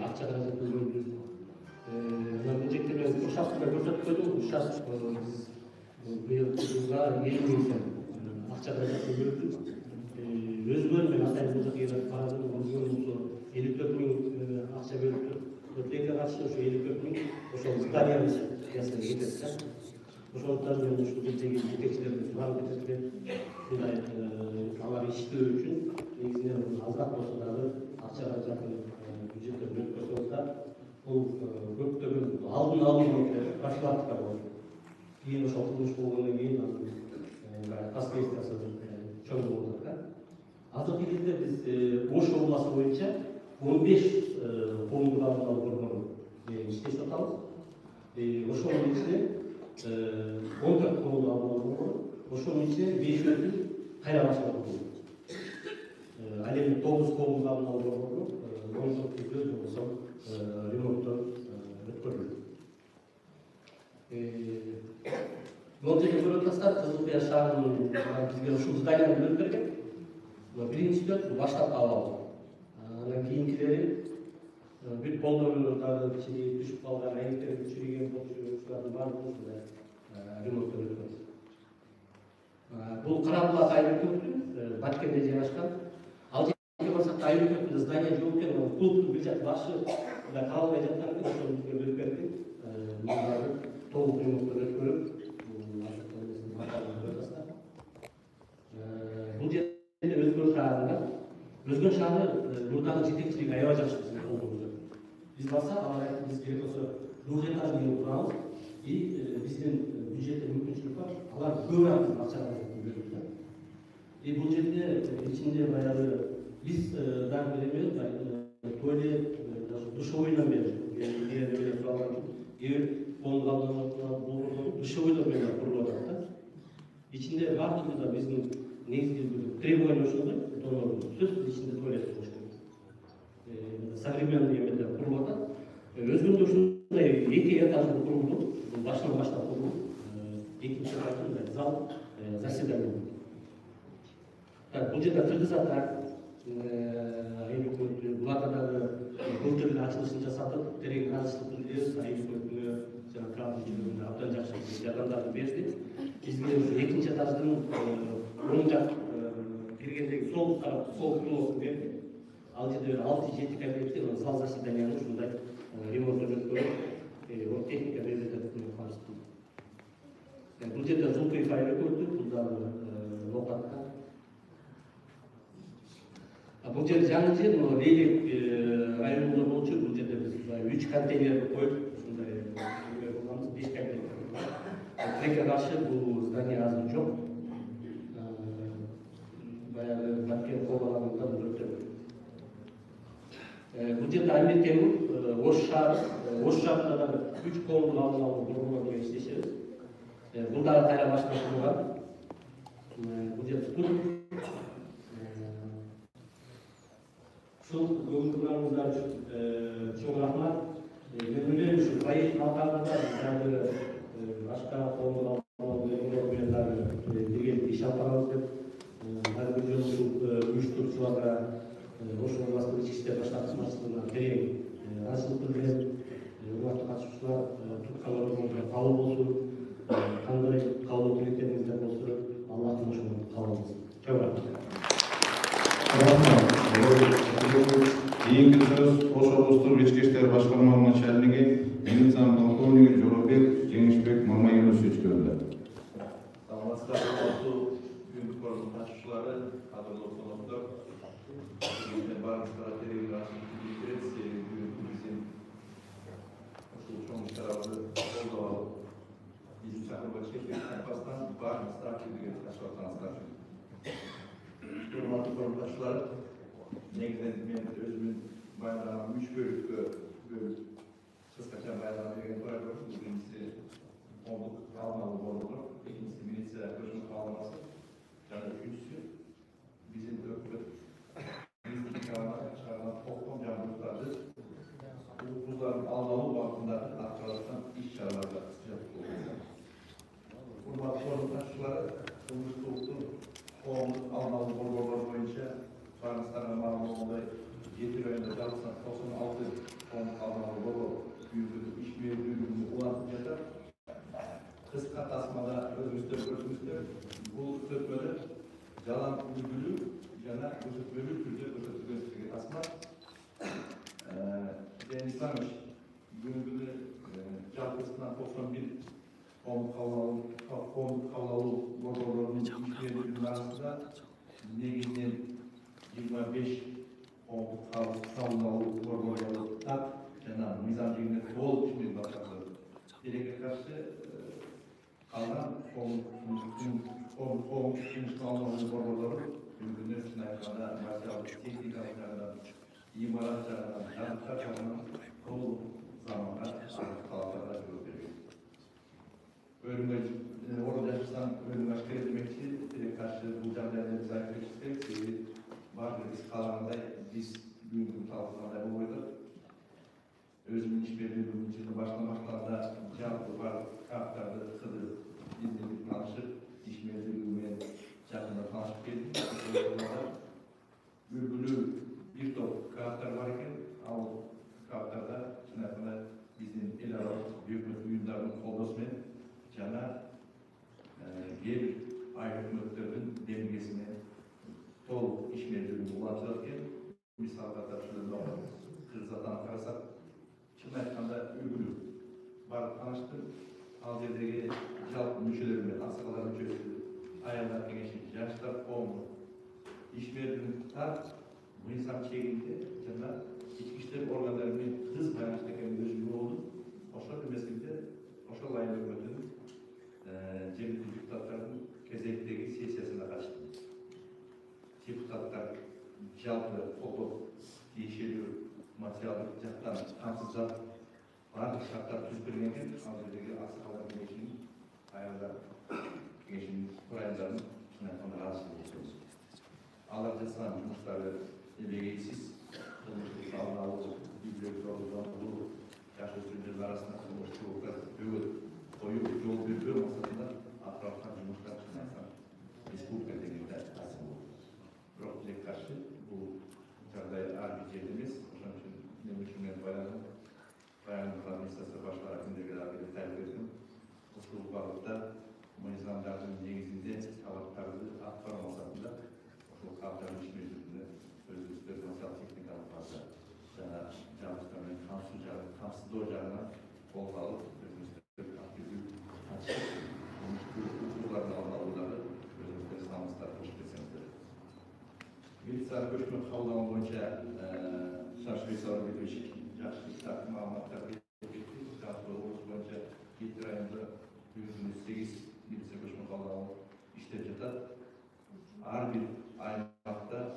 акча каражат бөлүндү. Мына бюджетте мен участокта көрсөтүп койдум. Участок биз быйыл жылга 50 миң сом акча каражат бөлүндү. Өзгөн мен атайын бул жерге карадым, өзгөн 54 миң акча бөлүндү. Өтөйгө каршы ошо 54 миң ошол зданияны жасап кетет да. Ошондуктан мен ушул жердеги жетекчилерди сурап кетет. Мындай алар иштөө үчүн негизинен азыраак болсо дагы акча каражатын бюджетте бөлүп койсоңуздар, бул көптөгөн алдын алуу профилактика болот. Кийин ошол кылмыш болгондон кийин последствиясы чоң болот да. Азыркы кезде биз Ош областы боюнча 15 коомдук алдын алуу борборун иштетип атабыз. Ошонун ичинде 14 коомдук алдын алуу борбору, ошонун ичинде 5 кайра баштап атабыз. Ал эми 9 коомдук алдын алуу борбору 14 болсо ремонттон өткөрүлдү. Могу жерде көрүп атасыздар, Кызыл Кыя шаарынын бизге ушул зданияны бөлүп берген. Биринчиден баштапкы абал. Анан кийинкилери бүт болдордагы чирип түшүп калган, айыктер чиреген болчулардын баардыгы ушундай ремонттон өткөн. Бул Карабулак аэропорту Баткенде жайгашкан. Ал жерге барсак аэропорттун здания жок экен, клубтун бир жак башы да калбай жаткан экен, ошону бизге бөлүп берди. Муну толук ремонттон өткөрүп, бул жерде Өзгөн шаары мурдагы жетекчилик аябай жакшы биздин колдобузда. Биз барсак, алар айтты, биз керек болсо двухэтажный үй курабыз, биздин бюджетте мүмкүнчүлүк бар, алар көп акча бөлүп да. Бул жерде ичинде баягы биз дагы билебиз, туалет, душевойдон бери суралган, душевойдон бери курулуп атат да. Ичинде баардыгы да биздин негизги требование ошондой, сөзсүз ичинде туалет болуш керек. Современный эмеде курулуп атат. Өзгөндө ушундай 2 этаждуу курулду, башынан баштап курулду. Экинчи этажда зал, заседание. Бул жерде кыргыз ата, буларда дагы былтыр ачылышын жасатып, терең азыштык билдирип, айыпкөтүнө жана транспортчуларына абдан жакшы жардамдарды берди. Бизге экинчи этаждын оң жак киргендеги сол тарап, сол крылосын берди. Ал жерде 6-7 кабинетте зал заседанияны ушундай ремонттон өткөрүп, техника берилет деп калышты. Бул жерде Зулкуев аэропорту, бул дагы Локатка. Бул жер жаңы жер, Лейлек районунда болчу, бул жерде биз 3 контейнерди коюп, ушундай 5 кабинет. Тилекке каршы бул здание азыр жок. Баягы Баткен коолаганында бул өтө. Бул жерде Амир Темур, Ош шаарында дагы 3 коомдук алдын алуу борбору менен иштешебиз. Бул дагы кайра баштап курулган. Бул жер спорт. Ушул көңүлдөрүңүздар үчүн чоң рахмат. Мен ойлойм, ушул проекттин алкагында дагы башка коомдук алдын алуу борбору менен дагы биргеликте иш алып барабыз деп. Дагы бир жолу ушул уюштуруучуларга Ош областын ички иштер башкармасына терең ыраазычылык билдирем. Урматтуу катышуучулар, туткан ордуңузга кабыл болсун. Кандай кабыл тилектериңиздер болсо, Аллахтын ошону кабыл кылсын. Чоң рахмат. Кийинки сөз Ош облустук ички иштер башкармалыгынын начальниги, милициянын полковниги Жоробек Жеңишбек Мамаюнусовичке. Саламатсыздар, урматтуу бүгүнкү форумдун катышуучулары, кадырлуу коноктор. Баарыңыздарга терең ыраазычылык билдирет, себеби бүгүнкү биздин ушул чоң иш-чарабызды колдоп алып, биздин чакырган чектеги компастан баарыңызды активдүү катышып атканыңыздар үчүн. Урматтуу форум катышуучулары, негизинен мен өзүмдүн баяндаган 3 бөлүккө бөлүп кыскача баяндама берген турар көрдүм. Биринчиси коомдук алдын алуу борбору, экинчиси милиция көчмөк кааланмасы, жана үчүнчүсү биздин өкмөт чыгарган токтом жана буюрттарды алдын алуу багытында аткарып аткан иш-чараларга. Урматтуу форум катышуучулары, кылмыштуулуктун 7 ayında çalışsan 96 10 kalmalı baba büyüklüğü iş büyüklüğünü ulaşıp yatar. Kıska tasmada özümüzde bu böyle jalan bülbülü yana bölü türde ötürü tasma denizlenmiş bülbülü çalgısından 91 kavlalı motorlarının işlerinin arasında negizden 25 kavlalı motorları tak yana mizancığını bol içmeyi başladı. Direkt karşı kalan olmuş kavlalı motorları bülbülün sınavlarında başarılı teknik alanlardan imalatlardan yazıklardan bol zamanda kalaklara gönderiyor. Bölümde orada yapılan bölüm başka etmek için direkt karşı bu canlılarını zaten istedik. Var biz kalanında biz bölüm tarafından da bu oydu. Özümün işbirliğinin içinde başlamaktan da cevaplı var, kartlarda kıdı, dinledik, tanışıp, işbirliğine yakında tanışıp geldik. Bülbülü bir top kartlar varken, o kartlarda sınavında bizim el aralık büyük oyunlarının kolosunu cana gel ayrık nötlerin dengesine tol işbirliğine ulaşırken misal katarşılığında olan kırzadan karasak Çınarkanda ülgülü var tanıştım. Alcerdeki jalp müçelerimi, asakalar müçesi, ayarlar kengeşlik, yaşlar olmu. İşbirliğini tutar, bu insan çekildi, canlar içki işleri organlarının hız bayanıştaki özgürlüğü oldu. Oşal bir mezgilde, oşal layını ödün, cemil deputatların kezekteki siyasiyasına kaçtı. Deputatlar jalpı, foto, değişeliyor. Materyallık caktan kansızlar bazı şartlar tüzgünlenen Alcerdeki aksakalar gençliğinin ayarlar gençliğinin kuraylarının sınavına rahatsız ediyorsunuz. Allah cezasına Muhtarı Ebeğetsiz, Kılıçlı Sağlığı, Biblioteklarından bu yaşlı sürücüler arasında Kılıçlıklar koyup yol bir masasında atraftan Cumhurbaşkanı Çınarsan Respublika Devletinde asıl olur. Bırakıcıya karşı bu çağday arbitredimiz Demişimden bayanlık administrasyon başları hakkında bir talep ettim. Usul balıkta Mayıslandar'ın negizinde kalıplarını aktarmasında usul kalıplarının iş mevcutunda sözlükler masal teknik alıplarda çalıştığının kamsız ocağına kol alıp sözlükler takdirli açık usullarını alınalıları sözlükler sınavımızlar hoşbesinizdir. Militsar Köşkün Kavlama boyunca Şarşı Veysarı Bedveşik, yaşlı takım almaklar bekledik. Şarşı Oğuz boyunca 7 ayında 8 Militsar Köşkün Kavlama işleyecekler. Her bir aymakta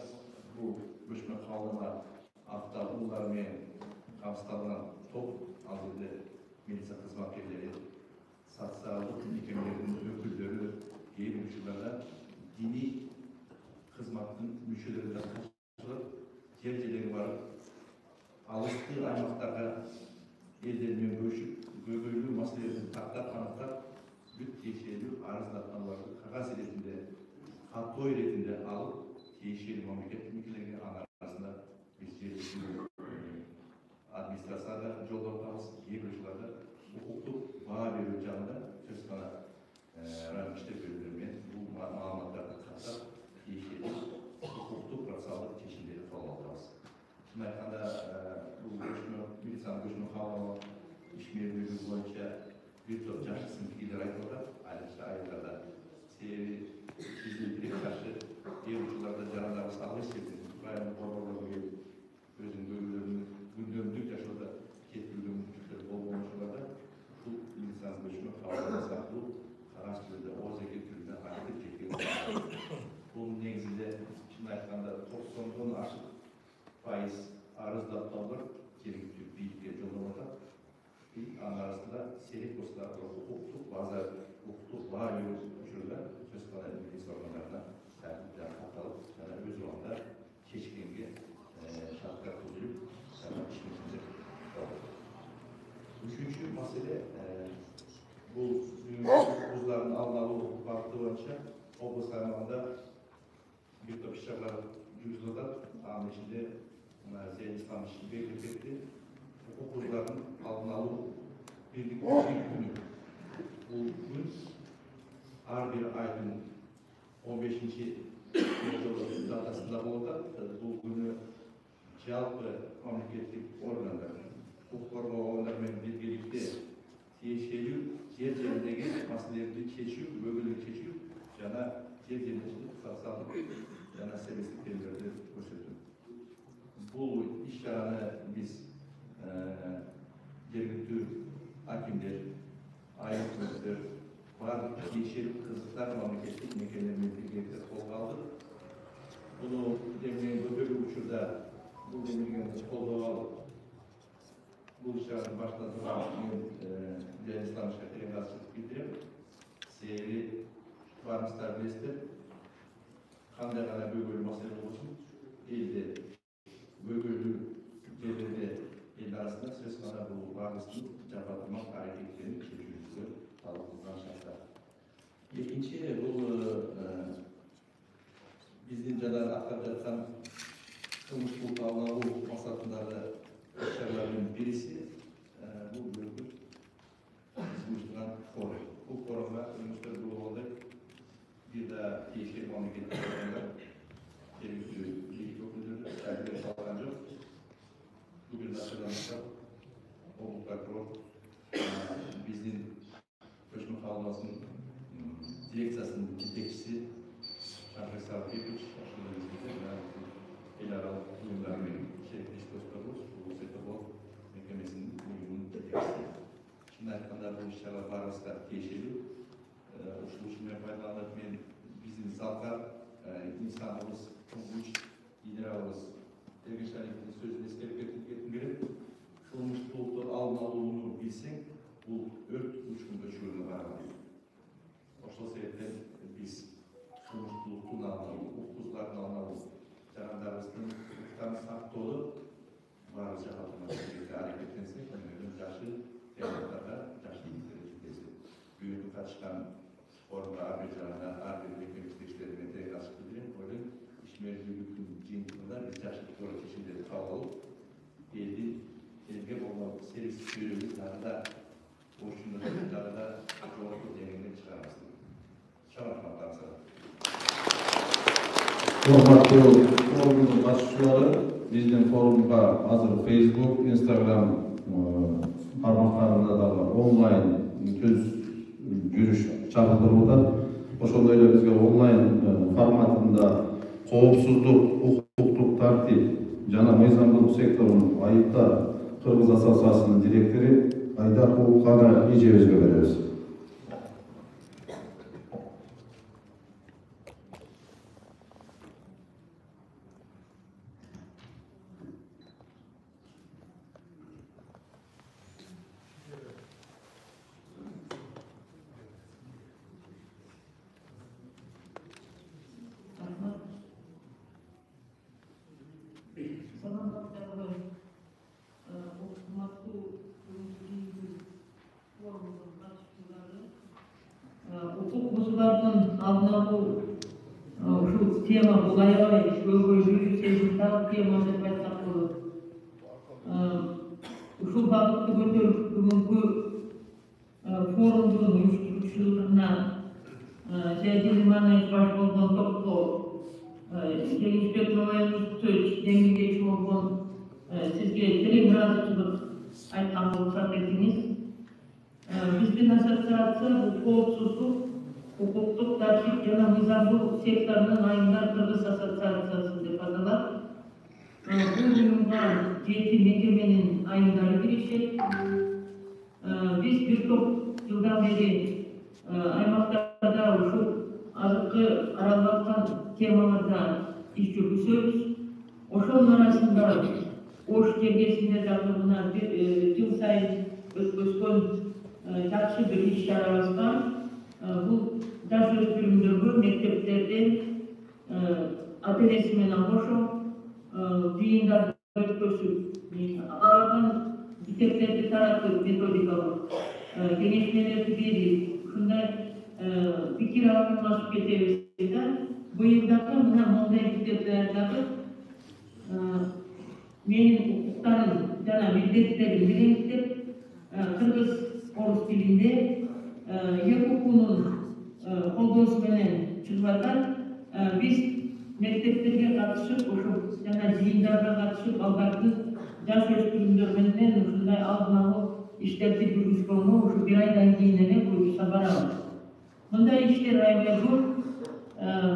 bu Köşkün Kavlama hafta uğurlarına kapsatılan top azilde militsar hizmetleri, sağlık mükemmelinin ökülleri, diğer müşterilerle dini hizmetin müşterilerinden karşılık tercihleri var. Alıştığı aymaklarda ellerinin görüşüp, gögöylü masalelerini taktar tanıtlar, büt teşehirli arızlatmaları kağıt eletinde, hatto eletinde alıp, teşehirli memleket mülklerinin arasında biz yerleşimli administrasyada, yollarımız, yerleşimlerde hukukluk bağ verir canında söz kana ranmışta bölümlerine bu malumatlarda katar, teşehirli hukukluk prasalık teşehirleri falan. Şunlarkanda bu militan göçünü kavramı işbirliği boyunca bir top yaşlısın fikirler ayırıldı. Ayrıca ayırlarda sebebi bizim bir karşı diğer uçularda canlılar sağlığı sevdi. Bayanın korbalarına gelip özün bölümlerini gündemlik yaşlarda ketbülgün küçükleri bol olmuşlarda bu militan göçünü kavramı saklı araştırıda o zeki türüne hareket çekiyor. Bunun negizinde şunlarkanda toplumdan aşık faiz arızlatmalar gerekli bilgiye yollamada bir an arasında serik dostlar hukukluk bazı hukukluk var uçurda söz konusu bilgi sorunlarına tercihler hatalık sana öz olanda çeşitliğinde şartlar kurulup sana işimizde üçüncü mesele bu uzların alınalı baktığı önce obuz karmanında bir top işlerler yüzüde anlaşıldı Zeyn İslam belirtip etti. Okulların aldın alу birlik günü. Bu gün her bir ayın 15. datasında oldu. Bu günü jalpı memleketlik organlar, hukuk koruma organlarıyla birlikte тиешелүү жер жериндеги маселелерди чечүү, бөгөлүк чечүү жана жер жериндеги социалдык жана себептиктерди көрсөтүү. Бул иш-чараны биз жергиликтүү акимдер, айылчылыктар, баардык тиешелүү кызыктар мамлекеттик мекемелермен биргеликте колго алдык. Буну демеген көпөлүк учурда бул демеген колдоо алып, бул иш-чараны баштадыган Zeyn İslam Şakir'e karşılık bildirip, seyri varmışlar bilestir. Kanday kana bölgölü mesele olsun, elde bölgölü yerlerde el arasında söz kana bu varmışlık çapatırmak hareketlerini çekiyoruz. Sağlıklıdan şartlar. İkinci, bu bizim cadar aktaracaktan kılmışlık alına bu masatınları başarılarının birisi bu bölgü. Bu forumda önümüzde bu oldu. Bir de yeşil memleketlerinde gerekli bilgi okudurdu. Sergileri sağlanacak. Bugün de açıklamışlar. O mutlaka bizim Göçmen Kalması'nın direksiyasının yetekçisi Şahres Sarıkeviç, el aralık uyumlarının şerifleşti dostlarımız. Bu Setobol Mekemesi'nin uyumunun yetekçisi. Şimdi hakkında bu işlerle barışlar teşekkür. Uşlu işime faydalanıp bizim zalkar, insanımız, güç, liderimiz, Ergençler'in sözünü iskelip etmek sorumluluktu alma olduğunu bilsen, bu 4 uçkunda şöyle var. O sebepten biz sorumluluktan almalıyız, hukuklardan almalıyız. Cananlarımızın hukuklarını saklı olup, barışa hatırlamak hareketlensek, önümüzün yaşı devletlerden yaşlılık derecesi. Büyük kaçtan forma arayacağına, arayacağına işleri metreye açıklı bilen, öyle işmercilikin cinsinde biz yaşlılık olarak işleri kalıp, elge olmak servis bölümlerde, boşunlarda coğrafya deneyimini çıkarmasın. Çalışmaktan sonra. Hormatly forumun başçıları, bizden forumga hazır Facebook, Instagram tarmaqlarında da online göz görüş çağrıldırıldı. Oşonda ele bizge online formatında коопсуздук, укуктук тартип жана мыйзамдуулук секторунун айыпта Кыргыз ассоциациясынын директори Айдар Кулуканы эжебизге беребиз. Hukuk buzullarının aldığına bu şu tema bu ayrı büyük seyirciler teması paylaşmak olur. Şu bağlıklı götürüp bugünkü forumun uyuşturuculuğuna seyircinin manayı baş olduğun toplu Gençlik Noyan'ın söz, dengin geçim olduğun sizce terim razıçılık aytkan olsa dediniz. Bizden asosiasiya bu koopsuzluk, hukuktuk tartip jana mыйзамдуулук секторунун айымдар Кыргыз ассоциациясы деп аталат. Бул уюмга 7 мекеменин айымдары киришет. Биз бир топ жылдан бери аймактарда ушул азыркы каралып аткан темаларда иш жүргүзөбүз. Ошонун арасында Ош кеңешинде дагы мына бир жыл сайын өткөзгөн жақсы бір іс-шаралар бар. Бұл жас өспірімдерге мектептерден ата-енесі менен қосып жиындар өткізіп, алардан мектептерди таратып методикалык кеңешмелерди берип, ушундай пикир алмашып кетебиз да. Быйыл дагы мына мондай мектептердеги менин укуктарым жана милдеттерим белгилеп кыргыз орус тилинде ЕКУКунун колдоосу менен чыгып атат. Биз мектептерге катышып, ошо жана жыйындарга катышып, балдардын жаш өспүрүмдөр менен ушундай алдын алуу иштерди жүргүзгөнгө ушу бир айдан кийин эле буюрса барабыз. Мындай иштер аябай көп.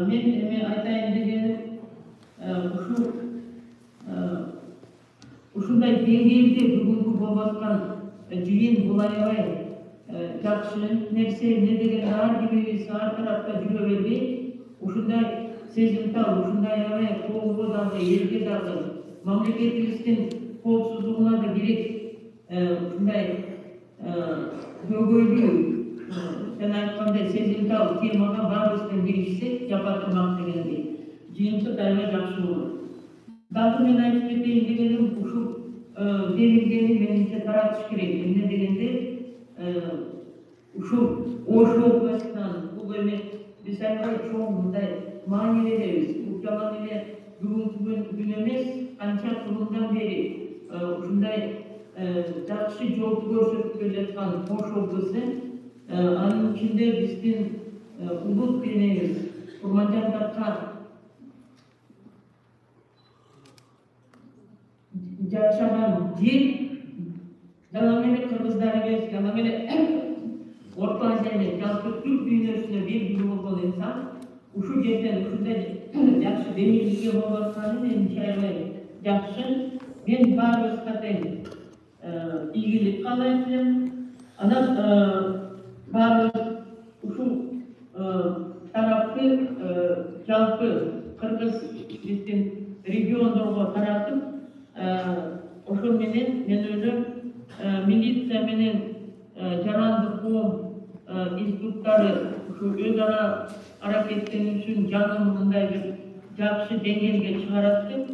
Мен эме айтайын дегеним ушундай деңгээлде бүгүнкү болуп аткан жыйын бул аябай жакшы нерсе. Эмне дегенде ар бирибиз ар тарапта жүрө бербей, ушундай сезимтал, ушундай аябай коомго дагы, элге дагы, мамлекетибиздин коопсуздугуна да керек ушундай көйгөйлүү жана айткандай сезимтал темага баарыбыздан киришсек, жапатырмак дегендей жыйынтык аябай жакшы болот. Дагы мен айтып кетейин дегеним, ушул берилгени менимче таратыш керек. Эмне дегенде ушул Ош областынан бул эме биз аябай чоң мындай маани беребиз. Бул жаман эле бүгүнкү күн эмес, канча кылымдан бери ушундай жакшы жолду көрсөтүп келаткан Ош облусу, анын ичинде биздин улут денебиз Курманжан Таркан жашаган жер, жана эле кыргыздар эмес, жана эле Орто Азияны жалпы Түрк дүйнөсүнө белгилүү болгон инсан ушул жерден ушундай жакшы демиликке болуп атканы менимче аябай жакшы. Мен баарыбызга тең ийгилик каалайт элем. Анан баарыбыз ушул тарапты жалпы кыргыз биздин региондорго таратып, ошол менен мен ойлойм милиция менен жарандык коом институттары ушу өз ара аракеттенүүсүн жаңы мындай бир жакшы деңгээлге чыгарат деп,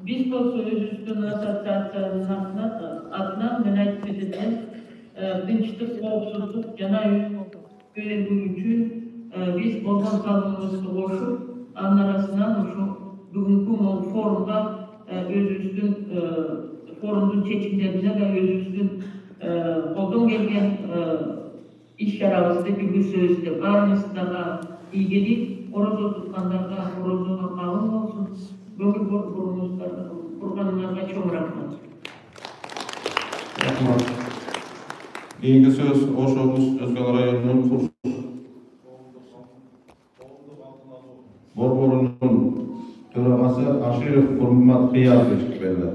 биз болсо өзүбүздүн ассоциациянын атынан мен айтып кетем, тынчтык, коопсуздук жана берүү үчүн биз болгон салымыбызды кошуп, анын арасынан ушу бүгүнкү форумга өзүбүздүн форумдун чечимдерине да өзүбүздүн колдон келген иш чарабызды жүргүзөбүз деп, баарыбызга ийгилик, орозо туткандарга орозого кабыл болсун. Көңүл бурганыңарга чоң рахмат. Рахмат. Кийинки сөз Ош облус Өзгөн районунун борборунун төрагасы Аширов Курмат Кыязович берди.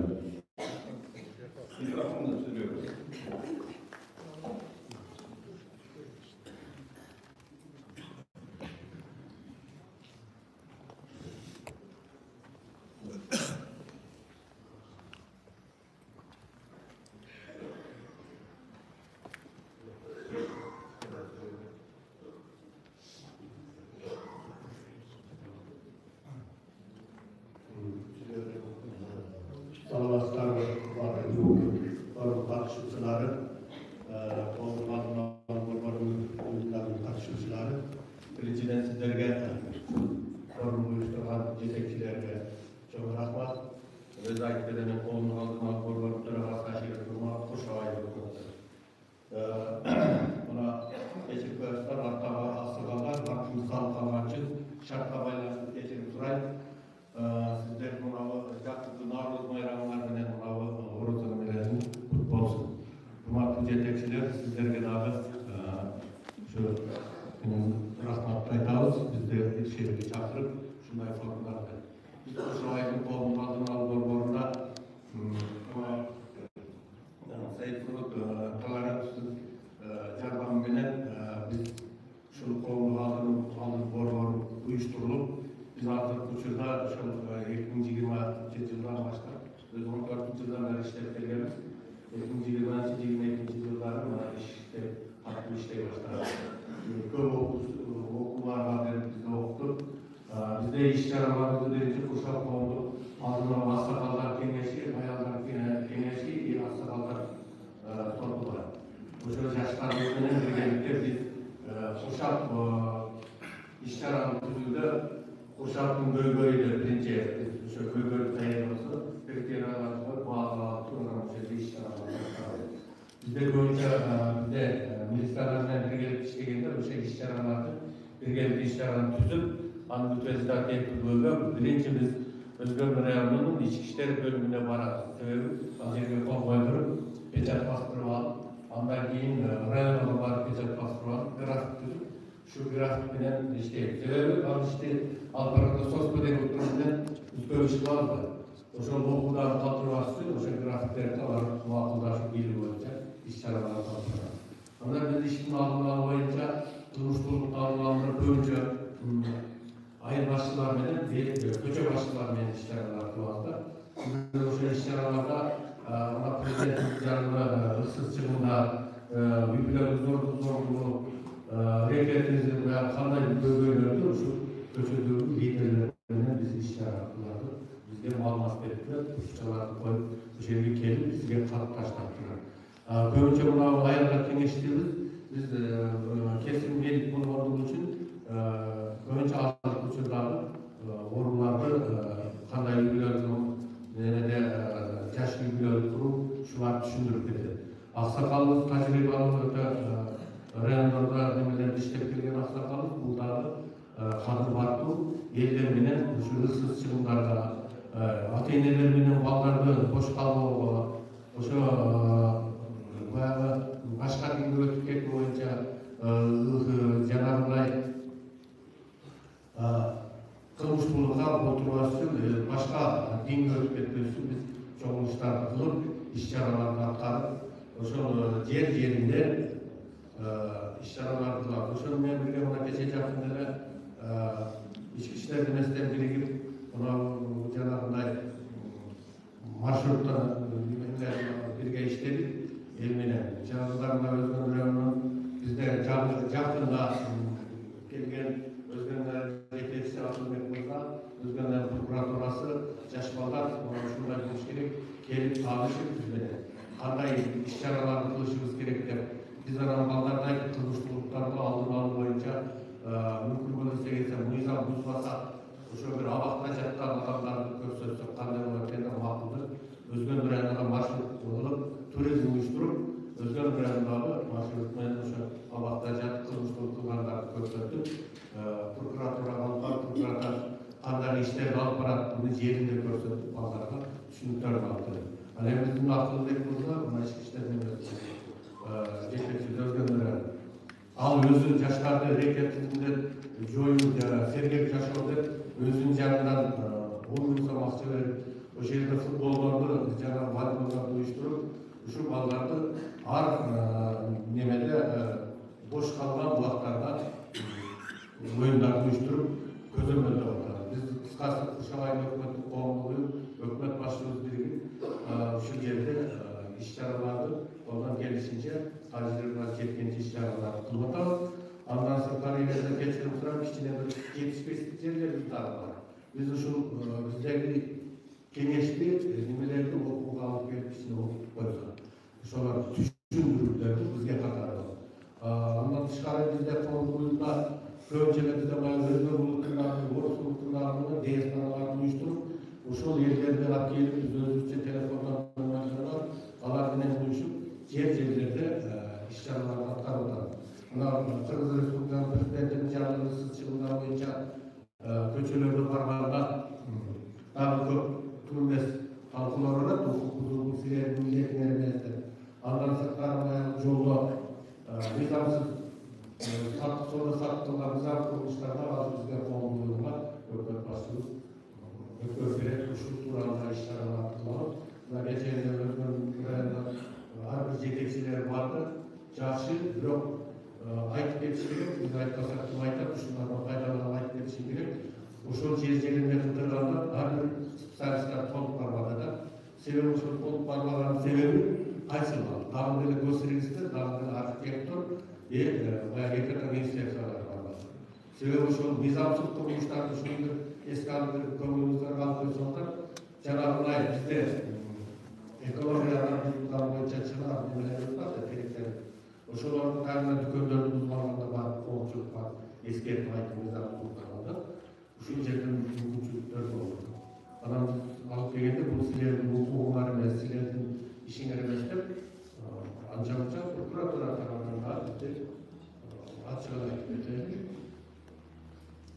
Президенттерге, форум uyushturgan жетекчилерге чоң рахмат. Өз айтып берген колунун алдына борбор төрагасы Аширов Курмат Кошобаев. Мына эчекбастар артага асыгалар, мисал калган үчүн шартка байланыштуу кечирим сурайт. Сиздер мына жакшы Наурыз майрамыңар менен мына орозо менен кут болсун. Урматтуу жетекчилер, сиздерге дагы рахмат айтабыз. Бизде ишерге чакырып, ушундай форумдарда. Биз Кошобаевдин колунун алдын алуу борборунда Сайыпбек Таларовдун жардамы менен биз ушул колунун алдын борбору уюштурулуп, биз азыркы учурда ошол 2020 жылдан баштап өз 14 жылдан бери иштеп келебиз. 2020-22 жылдары мына иште катуу иштей баштадык. Көп окууларга берип бизде окуттук. Бизде иш чараларыбызды биринчи Куршак коомдук алдын ала аксакалдар кеңеши, аялдар кеңеши, аксакалдар тобу бар. Ошол жаштарыбыз менен биргеликте биз Куршак иш чараны түзүүдө Куршактын көйгөйү биринчи ошо көйгөй таянысы перспективаларыбызга Bizde koyunca bizde militsiyalarla birgelik işlegende o'sha iş-charalarni birgelik iş-charalarni tuzib, anı bütünüzden tepki bölüp, birinci biz Özgür Rayonlu'nun iç işleri bölümüne vararız. Sebebi, yerine kol koydurup, peçet bastırıp alıp, ondan keyin rayonuna varıp peçet bastırıp alıp, grafik tuzip, şu grafik bilen işleyiz. Sebebi, işte Alparada sosyal ekonomiden üstü vardı. Oşol okudan katılması, oşol grafiklerinde var, muhakkıdaşı biri boyunca iş-charalar katılıyor. Ama biz işin alımları boyunca, turuşturluk alımları boyunca, ayın başçılar bilen, köçe başçılar bilen iş-charalar kılmakta. Biz oşol iş-charalarda, prezident yanında, ıssız çıkımda, yüklerde zorluğu, renklerimizin veya kanday bölgelerde şu köçedeki liderlerine biz iş-chara kılardık. Bizge malumat verdiler, uçuşçalarını koyup, bu şehirge kelip, bizge kalıp taşlattılar. Köpünçe buna ayarlar kengeçtiğimiz, biz kesin gelip bunu olduğu için köpünçe azlık uçurlardı, orunlarda kanday yüklerdin, nerede yaş yüklerdin kurup, şular düşündürüp dedi. Aksakalımız, tecrübalımız öte rayonlarda demelerinde işlep gelgen aksakalımız, bunları kadır battı, yerlerine, şu ıssız çıkımlarda, ata-enelerinin ballardı, boş kalmауға, oşo başka günde ötüp ketme boyunca janagıday kılmışçılıkka oturması üçün başka dinge ötüp ketmesi üçün biz çoğunluklar kılıp, iş-charalarını atkарып, oşol jer yerinde iş-charalar kılap. Oşol men birge mına keche jakында эле içki işler demesinden birigip, buna janagıday marşrutta birge işledik, elmene. Janagılarına Özgür Rayonlu'nun bizde jakında kelgen Özgürler yetkisi Asılbek Mırza, Özgürler prokuraturası, jaş ballar, şunday buluş gerek, kelip tanışıp bizde. Kanday iş-charalarını kılışımız gerek dep, biz anan ballardaki kılmışçılıklarını aldın alı boyunca mümkün bo'lsa ketsa mizan buzmasa o'sha bir abaqda jattan odamlarni ko'rsatsak qanday bo'larkan ma'quldir. O'zgan rayonlarga marshrut qilib, turizm uyushtirib, o'zgan rayonlarga marshrut bilan o'sha abaqda jat qilishni qilganlarni ko'rsatib, prokuratura qanday ishlarni olib boradi, buni yerinde ko'rsatib, bozorga tushuntirib oldi. Ana bizning aqldagi bo'lsa, mana ichki ishlar yetakchisi o'zgan rayon. Al özü yaşlarda reketinde joyu sergek yaşadı özün yanından 10 gün sonra o şehirde futbollarda canım balkonlarda uyuşturup şu ballarda ar nemede boş kalan vakitlarda oyunlarda uyuşturup közümüzde oldu. Biz kıskası Kuşalay'ın hükümetin kovumluğu, hükümet başlığımız birigi şu yerde iş-charalardı. Oradan gelişince tacirler ketkenci iş-charalardı kılıp atalım. Ondan sonra kariyerden geçirip duran içine bir 75 yerler bir taraf var. Biz şu bizdeki kengeçli nimelerdi okuğa alıp gelip içine okup koyuyorlar. Şolar düşündürürlerdi bizge katarı. Ondan dışarı bizde konumuzda köyüncelerde de bayağı özgür bulutlarını, orası bulutlarını, DSN'larını uyuşturup uşul yerlerden alıp gelip biz özgürce telefondan oynayanlar alarminen uyuşup yerlerde iş-charalarını atkарып. Kırgız Respublikası'nın prezidentinin canlısız çıkımlar boyunca köçelerde barbarda daha çok turnes halkılar olarak hukukuzun silerin milletine erimezdi. Ondan sıklarmayan yolu nizamsız sonra sattılar, nizam kuruluşlarına bazı bizler konumluyorlar. Hükümet başlıyoruz. Hükümet şu turanda işlerine attılar. Geçen de Özgür'ün harbi yetekçileri vardı. Жақсы, жоқ айтып кетіш керек, біз айтпасақ кім айтады, шулардан пайдаланып айтып кетіш керек. Ошол жеріне қыдырғанда әрбір специалисттер толық бармады да. Себебі ошол толық бармаған себебі қайсы бар? Дағы деле госрегистр, дағы деле архитектор, экотон инспекциялар бар. Себебі ошол низамсыз құрылыштарды ушундай эске алып көңүлүбүздө калып койсоңдар, жанагындай бизде экологиядан боюнча чыгар немелер бар да, керектер. Ошолордун кайрына дүкөндөрдү бузбаганда бар, коопчулук бар, эскертип айтып низамсыздыкта. Ушул жерден мүмкүнчүлүктөр болду. Анан алып келгенде бул силердин укугуңар эмес, силердин ишиңер эмес деп анча-мынча прокуратура тарабынан да бизде ачык айтып кетели.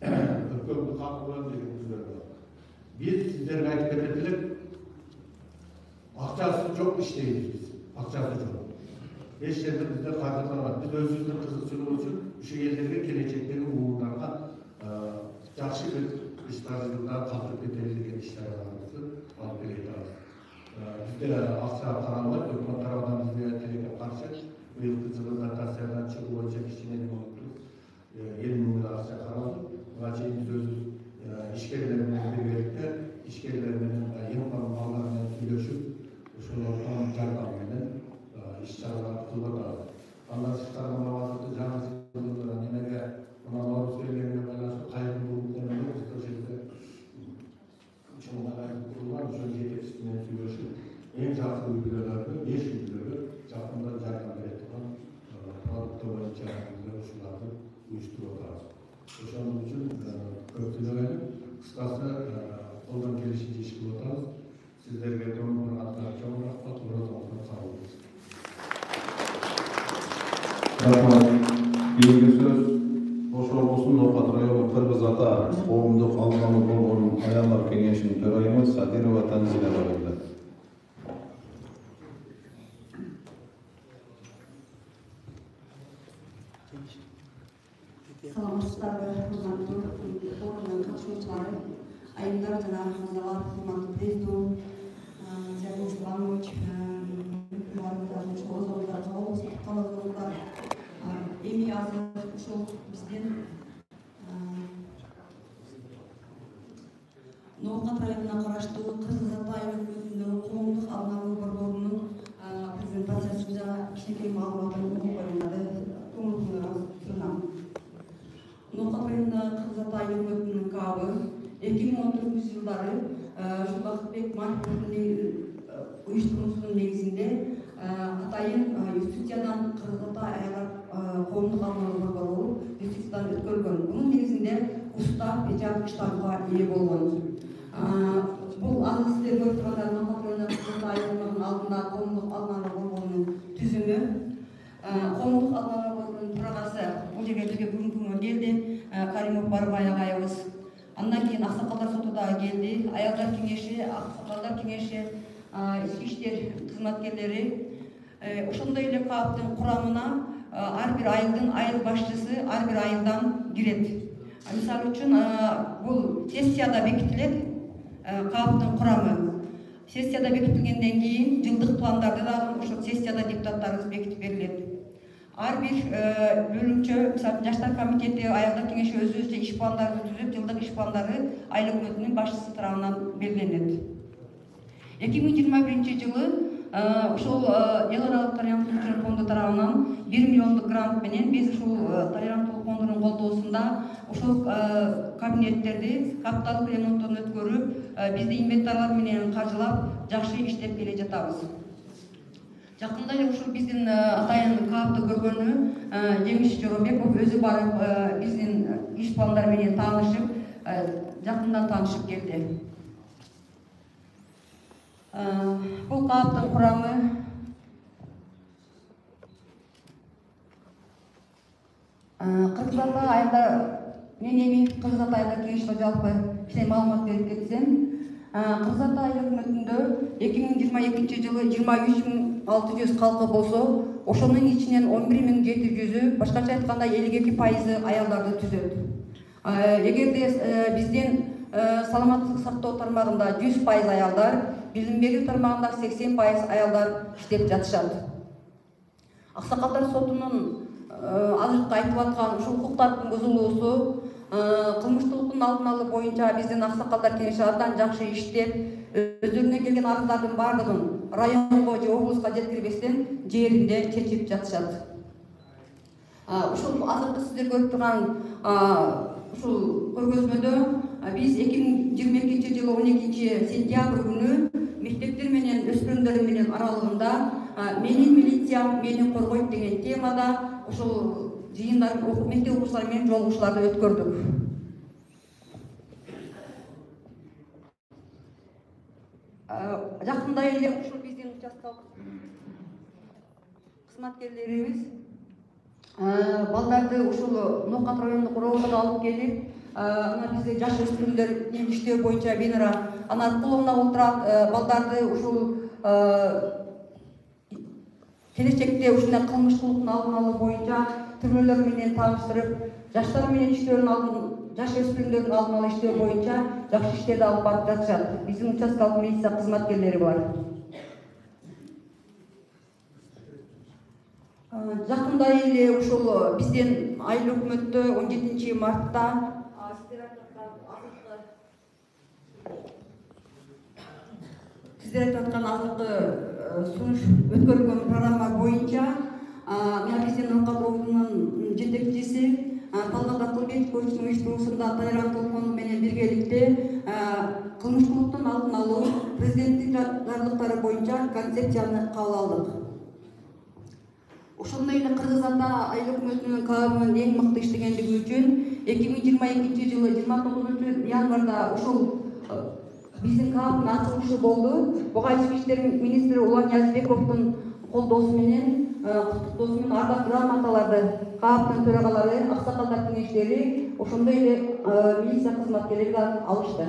Өкмөттүн хакы бар деген сөздөр бар. Биз сиздерге айтып кетет элек, акчасы жок иштейбиз биз. Акчасы жок. Эч жерде бизде каржылар бар. Биз өзүбүздүн кызыкчылык үчүн ушу элдерге келечектеги уурдарга жакшы бир иш-чараларда катышып кетели деген иш-чараларыбызды алып келе жатабыз. Bizde akça kararlar, hükümet tarafından bizde telefon karşı, bu yıl kızılı dotasyondan çıkıp olacak işçilerin oldu. 7 milyon akça kararlar. Vacı biz öz işgirlerimizle birlikte, işgirlerimizin yılların bağlarına söyleşip, şu tam jargonla iş-çaralar kıldılar. Anlaştıklarına bazı canlı sıkıntılar, yine buna doğru söylemeye başladı, kaygı bulunduğunu gösterdi. Çoğunluğa kurullar, şöyle yetiştirmeye söyleşip, en çarpıcı ülkelerde 5 ülkeleri çapında yardım eden produktörler içerisinde şunları uyuşturuyorlar. Onun için köprülerini kıskası oradan gelişince iş buluyoruz. Sizlerle doğumdan atlar çok rahat olarak sağ olun. Rahmat. Bilgi söz Ошол болсун Ноокат району Кыргыз Ата коомдук алганы болгон аялдар кеңешинин төрайымы Садирова Танзила берди. Саламатсыздарбы, урматтуу форумдун катышуучулары, айымдар жана мырзалар, урматтуу президиум, Зиятин Исламович, эми азыр ушул биздин Ноокат районуна караштуу Кыргыз Ата айылдын коомдук алдын алуу борборунун презентациясында кичинекей маалыматын угуп коюңдар, көңүлүңөрүңөр сунам. Ноокат районунда Кыргыз Ата айылдын кабы 2014 жылдары Бакытбек Марковдун уюштуруусунун негизинде атайын юстициядан Кыргыз Ата аялдар коомдук алдын алуу борбору юстициядан өткөргөн. Бунун негизинде устав эжап штампка ээ болгон. Бул азыр сиздер көрүп тургандар Ноокат районунда Кыргыз Ата айылдын алдында коомдук алдын алуу борборунун түзүмү. Коомдук алдын алуу борборунун төрагасы бул жерге бизге бүгүнкү күнү келди. Каримов Барбай агайыбыз. Андан кийин Аксакалдар соту дагы келди. Аялдар кеңеши, Аксакалдар кеңеши, ички иштер кызматкерлери ошондой эле кааптын курамына ар бир айылдын айыл башчысы ар бир айылдан кирет. Мисалы үчүн бул сессияда бекитилет кааптын курамы. Сессияда бекитилгенден кийин жылдык пландарды дагы ошол сессияда депутаттарыбыз бекитип берилет. Ар бир бөлүмчө, мисалы жаштар комитети, аялдар кеңеши өзүбүзчө иш пландарды түзүп, жылдык иш пландары айыл өкмөтүнүн башчысы тарабынан белгиленет. 2021 жылы ушул эл аралык толеранттуулук фонду тарабынан 1 миллиондук грант менен биз ушул толеранттуулук фондунун колдоосунда ушул кабинеттерди капиталдык ремонттон өткөрүп, бизди инвентарлар менен каржылап, жакшы иштеп келе жатабыз. Жакында эле ушул биздин атайын каапты көргөнү Жеңиш Жоробеков өзү барып биздин иш пландар менен таанышып, жакындан таанышып келди. Бул кааптын курамы Кыргыз Ата айылдар Кыргыз Ата айылдар кеңешине жалпы кичине маалымат берип кетсем, Кыргыз Ата айыл өкмөтүндө 2022 жылы 23.600 калкы болсо, ошонун ичинен 11.700-ü, башкача айтканда 52% аялдарды түзөт. Эгерде биздин саламаттык сактоо тармагында 100% аялдар, билим берүү тармагында 80% аялдар иштеп жатышат. Аксакалдар сотунун азыркы айтып аткан ушул укуктардын бузулуусу, кылмыштуулуктун алдын алуу боюнча биздин Аксакалдар кеңеши абдан жакшы иштеп, өздөрүнө келген арыздардын баардыгын районго же облуска жеткирбестен жеринде чечип жатышат. Ушул азыркы сиздер көрүп турган ушул көргөзмөдө биз 2022 жылы 12 сентябрь күнү мектептер менен өспүрүмдөр менен аралыгында менин милициям мени коргойт деген темада ушул жыйындар мектеп окуучулары менен жолугушууларды өткөрдүк. Жакында эле ушул биздин участкалык кызматкерлерибиз балдарды ушул Ноокат райондук роодго алып келип, мына бизде жаш өспүрүмдөр менен иштөө боюнча Венера анын кулуна отурат, балдарды ушул келечекте ушундай кылмыштуулуктун алдын алуу боюнча түрмөлөр менен тааныштырып, жаштар менен иштөөнүн алдын, жаш өспүрүмдөрдүн алдын алуу иштөө боюнча жакшы иштерди алып барып жатышат. Биздин участкалык милиция кызматкерлери бар. Жакында эле ушул биздин айыл өкмөттө 17 мартта сиздер айтып аткан азыркы сунуш өткөрүлгөн программа боюнча мына биздин Ноокат районунун жетекчиси Талгат Акылбековичтин уюштуруусунда толеранттуулук фонду менен биргеликте кылмыштуулуктун алдын алуу президенттик жарлыктары боюнча концепцияны кабыл алдык. Ошондой эле Кыргыз Ата айыл өкмөтүнүн КАБынын эң мыкты иштегендиги үчүн 2022 жылы 29 январда ушул биздин КАБдын ачылышы болду. Буга ички иштер министри Улан Язбековдун колдоосу менен, куттуктоосу менен ардак грамоталарды КАБдын төрагалары, аксакалдар кеңештери, ошондой эле милиция кызматкерлери алышты.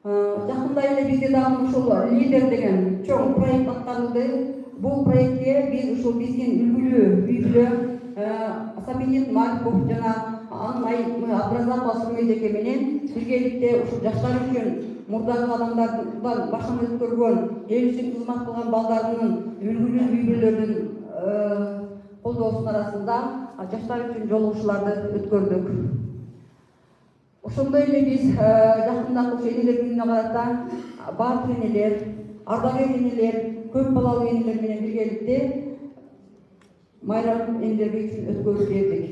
Жакында эле бизде дагы ушул лидер деген чоң проект аткарылды. Бул проектке биз ушул биздин үлгүлүү Сабидин Марков жана анын Абдразакова Сурмейжеке менен биргеликте ушул жаштар үчүн мурдагы адамдардан башын өткөргөн, эл үчүн кызмат кылган балдардын үлгүлүү үй-бүлөлөрдүн колдоосунун арасында жаштар үчүн жолугушууларды өткөрдүк. Ошондой эле биз жакында ошо энелер күнүнө карата баардык энелер, ардагер энелер, көп балалуу энелер менен биргеликте майрам энелерге үчүн өткөрүп бердик.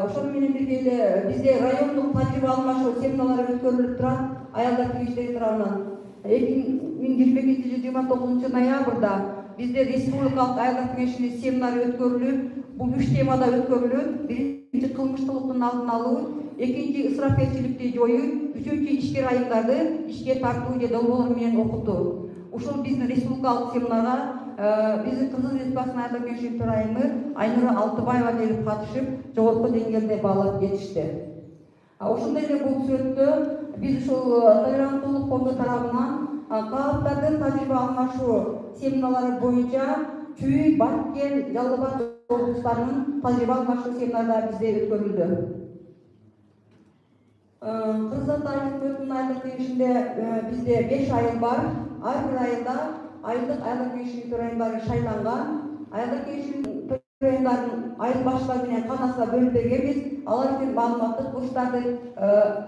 Ошону менен бирге эле бизде райондук тажрыйба алмашуу семиналары өткөрүлүп турат, аялдар кеңештери тарабынан. 2022 жылы 29 ноябрда бизде республикалык аялдар кеңешинин семинары өткөрүлүп, бул 3 темада өткөрүлөт. Биринчи кылмыштуулуктун алдын алуу, экинчи ысырафчылыкты жоюу, үчүнчү ишкер айымдарды ишке тартуу же долбоолор менен окутуу. Ушул биздин республикалык семинарга биздин Кыргыз Республикасынын аялдар кеңешинин төрайымы Айнура Алтыбаева келип катышып, жогорку деңгээлде баалап кетишти. Ошондой эле бул сүрөттө биз ушул толеранттуулук фонду тарабынан кааптардын тажрыйба алмашуу семиналары боюнча Чүй, Баткен, Жалал Абад облустарынын тажрыйба алмашуу семинары бизде өткөрүлдү. Кыргыз Ата айыл өкмөтүнүн аялдар кеңешинде бизде 5 айыл бар. Ар бир айылда айылдык аялдар кеңешинин төрайымдары шайланган. Аялдар кеңешинин төрайымдарын айыл баштары менен канасына бөлүп бергенбиз. Алар үчүн маалыматтык курстарды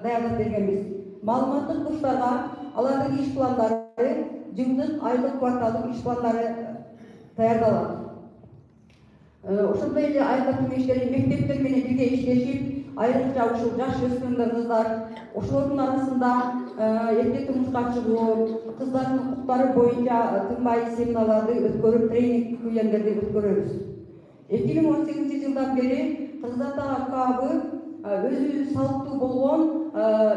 даярдап бергенбиз. Маалыматтык курстарга алардын иш пландары, жылдык, айлык, кварталдык иш пландары даярдалат. Ошондой эле аялдар кеңештери мектептер менен бирге иштешип, айрыкча ушул жаш өспүрүмдөр кыздар, ошолордун арасында эрте турмушка чыгуу, кыздардын укуктары боюнча тынбай семиналарды өткөрүп, тренинг күйлөмдөрдү өткөрөбүз. 2018 жылдан бери Кыргыз Ата КАБы өзү салттуу болгон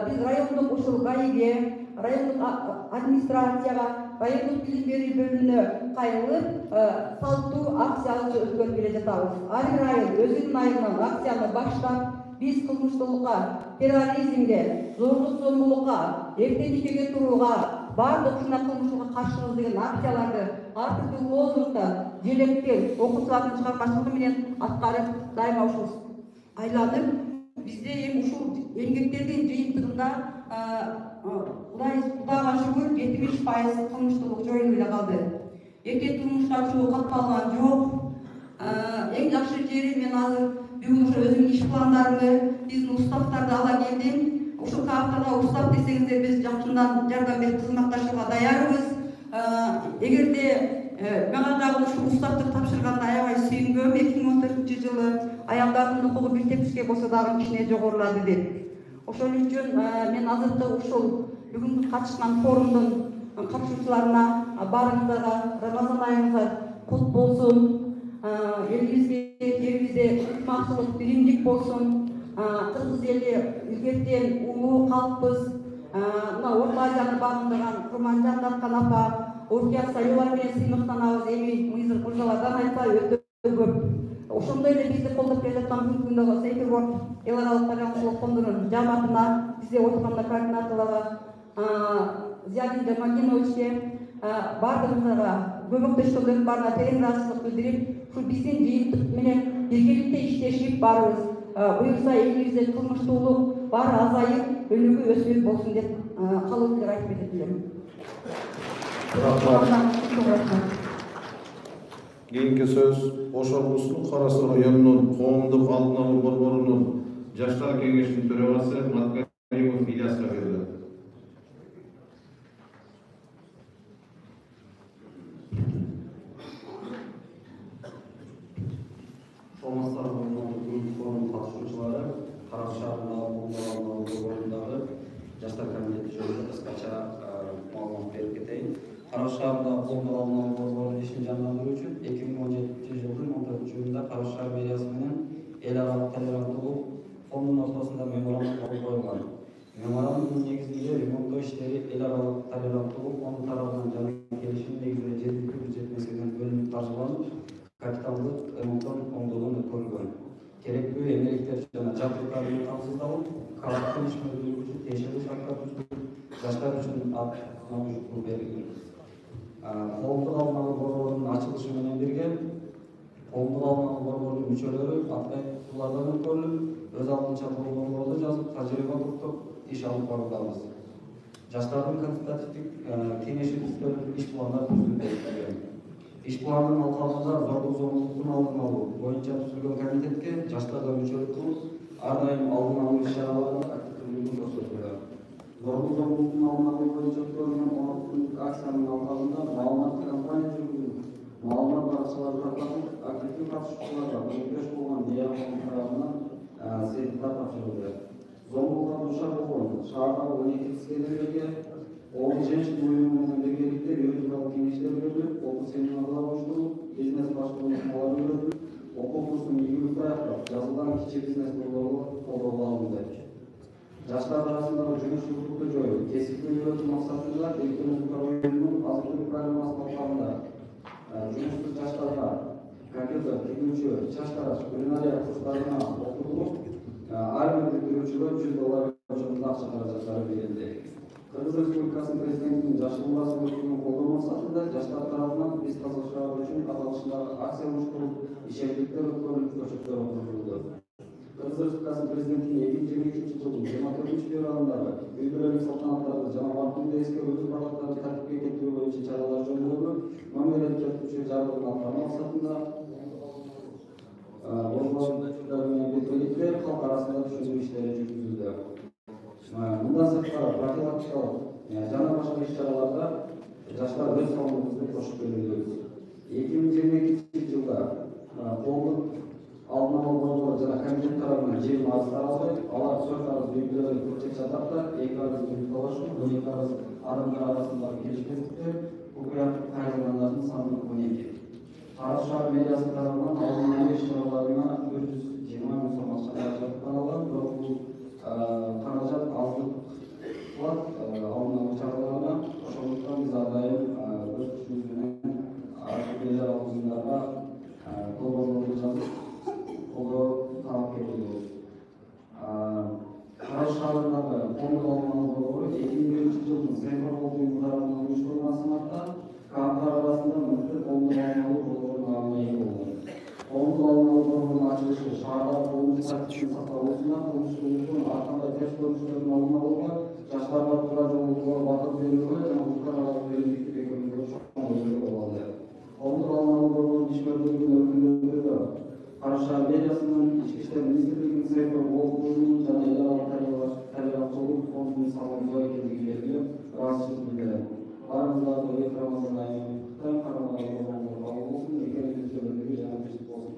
биз райондук ушул ГАИге, райондук администрацияга, райондук билим берүү бөлүмүнө кайрылып салттуу акциябызды өткөрүп келе жатабыз. Ар бир айыл өзүнүн айылынан акцияны баштап, биз кылмыштуулукка, терроризмге, зорлук-зомбулукка, эртең ишеге турууга, баардык ушундай кылмыштуулукка каршыбыз деген акцияларды ар түрдүү лозунгда, желектер, окуучулардын чыгармачылыгы менен аткарып, дайыма ушул айланып, бизде эми ушул эмгектердин жыйынтыгында Кудайга шүгүр 70% кылмыштуулук жоюлуп эле калды. Эрте турмушка чыгуу катталган жок. Эң жакшы жери мен азыр бүгүн ошо өзүмдүн иш пландарымды, биздин уставтарды ала келдим. Ушул кааптарга устав десеңиздер биз жакшындан жардам берип кызматташууга даярбыз. Эгерде мага дагы ушул уставды тапшырганда аябай сүйүнгөм. 2014 жылы аялдардын укугу бир тепкичке болсо дагы кичине жогорулады деп. Ошол үчүн мен азыркы ушул бүгүнкү катышкан форумдун катышуучуларына баарыңыздарга Рамазан айыңыздар кут болсун. Элибизде, жерибизде ыкмактуулук, биримдик болсун. Кыргыз эли илгертен улуу калкпыз. Мына Орто Азияны багындырган Курманжан Даркан апа, Уркия Салюлар менен сыймыктанабыз. Эми Мыйзыр мырзалардан айтса өтө көп. Ошондой эле бизди колдоп келе жаткан бүгүнгү Сейферборд эл аралык коомчулук фондунун жааматына, бизде отурганда координаторлорго, Зиядин Жамалдиновичке, баардыгыбызга көмөктөшкөндөрдүн баарына терең ыраазычылык билдирип, ушу биздин жыйынтык менен биргеликте иштешип барыбыз буюрса элибизде турмуштуулук баары азайып, өнүгүү өсүү болсун деп калуу тилек айтып кетет элем. Keyinki söz Oşa Ulusunun Karasır rayonunun Koğumduk Aldın Alу Borboru'nun Yaşlar Kengeşinin Törevası Matkarimov İlyas'a verildi. Olmazsa forum katılımcıları Karas şahrında Borboru'ndağı Yaşlar Kabineti jönünde kıskaça malumat verip keteyim. Karas şahrında Borboru'nun işini canlandırуу üçün 2017 жылдын 14 июнда Karas şahar meriyası менен эл аралык толеранттуулук фондунун ортосунда меморандум кабыл коюлган. Меморандумдун негизинде ремонттоо иштери эл аралык толеранттуулук фонду тарабынан жана келишим негизинде жергиликтүү бюджет мезгилинен бөлүнүп каржыланып, капиталдык ремонттон оңдоодон өткөрүлгөн. Керектүү эмелектер жана жабдыктар менен камсыздалып, калктын ишмердүүлүгү үчүн тиешелүү шарттар түзүлүп, жаштар үчүн укук берилген. Коомдук алдын алуу борборунун ачылышы менен бирге коомдук алдын алуу борборунун мүчөлөрү аттайкуулардан өткөрүлүп, өз алдынча борборлорду жазып, тажрыйба топтоп иш алып баруудабыз. Жаштардын консультативдик кеңеши түзүлгөн иш пландар түзүлгөн. Иш пландын алкагында зордук зомбулуктун алдын алуу боюнча түзүлгөн комитетке жаштарга мүчөлүк кылып, ар дайым алдын алуу иш-чараларында активдүүлүгүн көрсөтүүдө. Зордук зомбулуктун алдын алуу боюнча өткөрүлгөн 10 акциянын алкагында маалыматтык кампания жүргүзүлүп, маалымат баракчалары таркатылып, активдүү катышуучуларга өкмөт болгон ДИА тарабынан сертификат тапшырылды. Зомбулукка дуушар болгон шаардагы 12 искелерге 10 женщин уюму менен биргеликте юридикалык кеңештер берилип, 30 семинарлар оюштурулуп, бизнес башкаруу үйрөтүлүп, окуу курсун ийгиликтүү аяктап, жазылган кичи бизнес долбоорлор колдоого алынды. Жаштар арасындагы жумушсуздукту жоюп, кесипти үйрөтүү максатында электрондук районунун азык-түлүк программасынын алкагында жумуштук жаштарга компьютер, тигүүчү, чач тараш, кулинария курстарына окутулуп, ар бир бүтүрүүчүгө $100 көлөмүндө акча каражаттары берилди. Кыргыз Республикасынын президентинин жашыл мурасы өкүмүн колдоо максатында жаштар тарабынан биз таза шаар үчүн аталышындагы акция уюштуруп, ишемдиктер өткөрүлүп, көчөттөр отурулду. Кыргыз Республикасынын президентинин 2022 жылдын 24-февралындагы үй бүлөлүк салтанаттарды жана бактылуу эскерүү барлыктарды тартипке келтирүү боюнча чаралар жөнүндөгү мамиле өткөрүүчү жардымын аткаруу максатында борборлор менен биргеликте калк арасында түшүндүрүү иштери жүргүзүлдү. Мындан сырткары профилактикалык жана башка иш-чараларда жаштар өз салымыбызды кошуп келүүдөбүз. 2022 жылда коомдук алдын алуу борбору жана комитет тарабынан 20 арыз таралды. Алар 4 арыз үй бүлөлүк көчөт жатакта, 2 арыз үй талашуу, 12 арыз адамдар арасындагы келишпестиктер, укуяттык кайрылгандардын саны 12. Караш шаар мериясы тарабынан алдын алуу иш-чараларына 420 миң сом акча каралган, бирок бул каражат аздык кылат алдын алуу чараларына. Ошондуктан биз ар дайым өз күчүбүз менен эл аралык жыйындарга долбоорлорду жазып колдоо талап кетебиз. Караш шаарындагы коомдук алдын алуу борбору 2001 жылдын Сейферборд уюму тарабынан уюштурулган санатта кааптар арасында мыкты коомдук алдын алуу борборунун атына ээ болгон. Коомдук алдын алуу борборунун ачылышы шаардагы коомдук тартиптин сакталуусуна, коомчулуктун ар кандай терс көрүнүштөрүнүн алдын алууга, жаштарга туура жол bulууга батыл берүүгө жана улуттар аралык биримдикти бекемдөөгө чоң өзгөрүү болду. Коомдук алдын алуу борборунун ишмердүүлүгүн өркүндөтүүдө Караш шаар мериясынын, Ички иштер министрлигинин Сейферборд уюмунун жана эл аралык толеранттуулук фондунун салымдуу экендиги белгилеп, ыраазычылык билдирем. Баарыңыздарды эл Рамазан айынан куттуктайм. Карамаңыздар кабыл болсун, экөөбүздүн жана тынчтык болсун.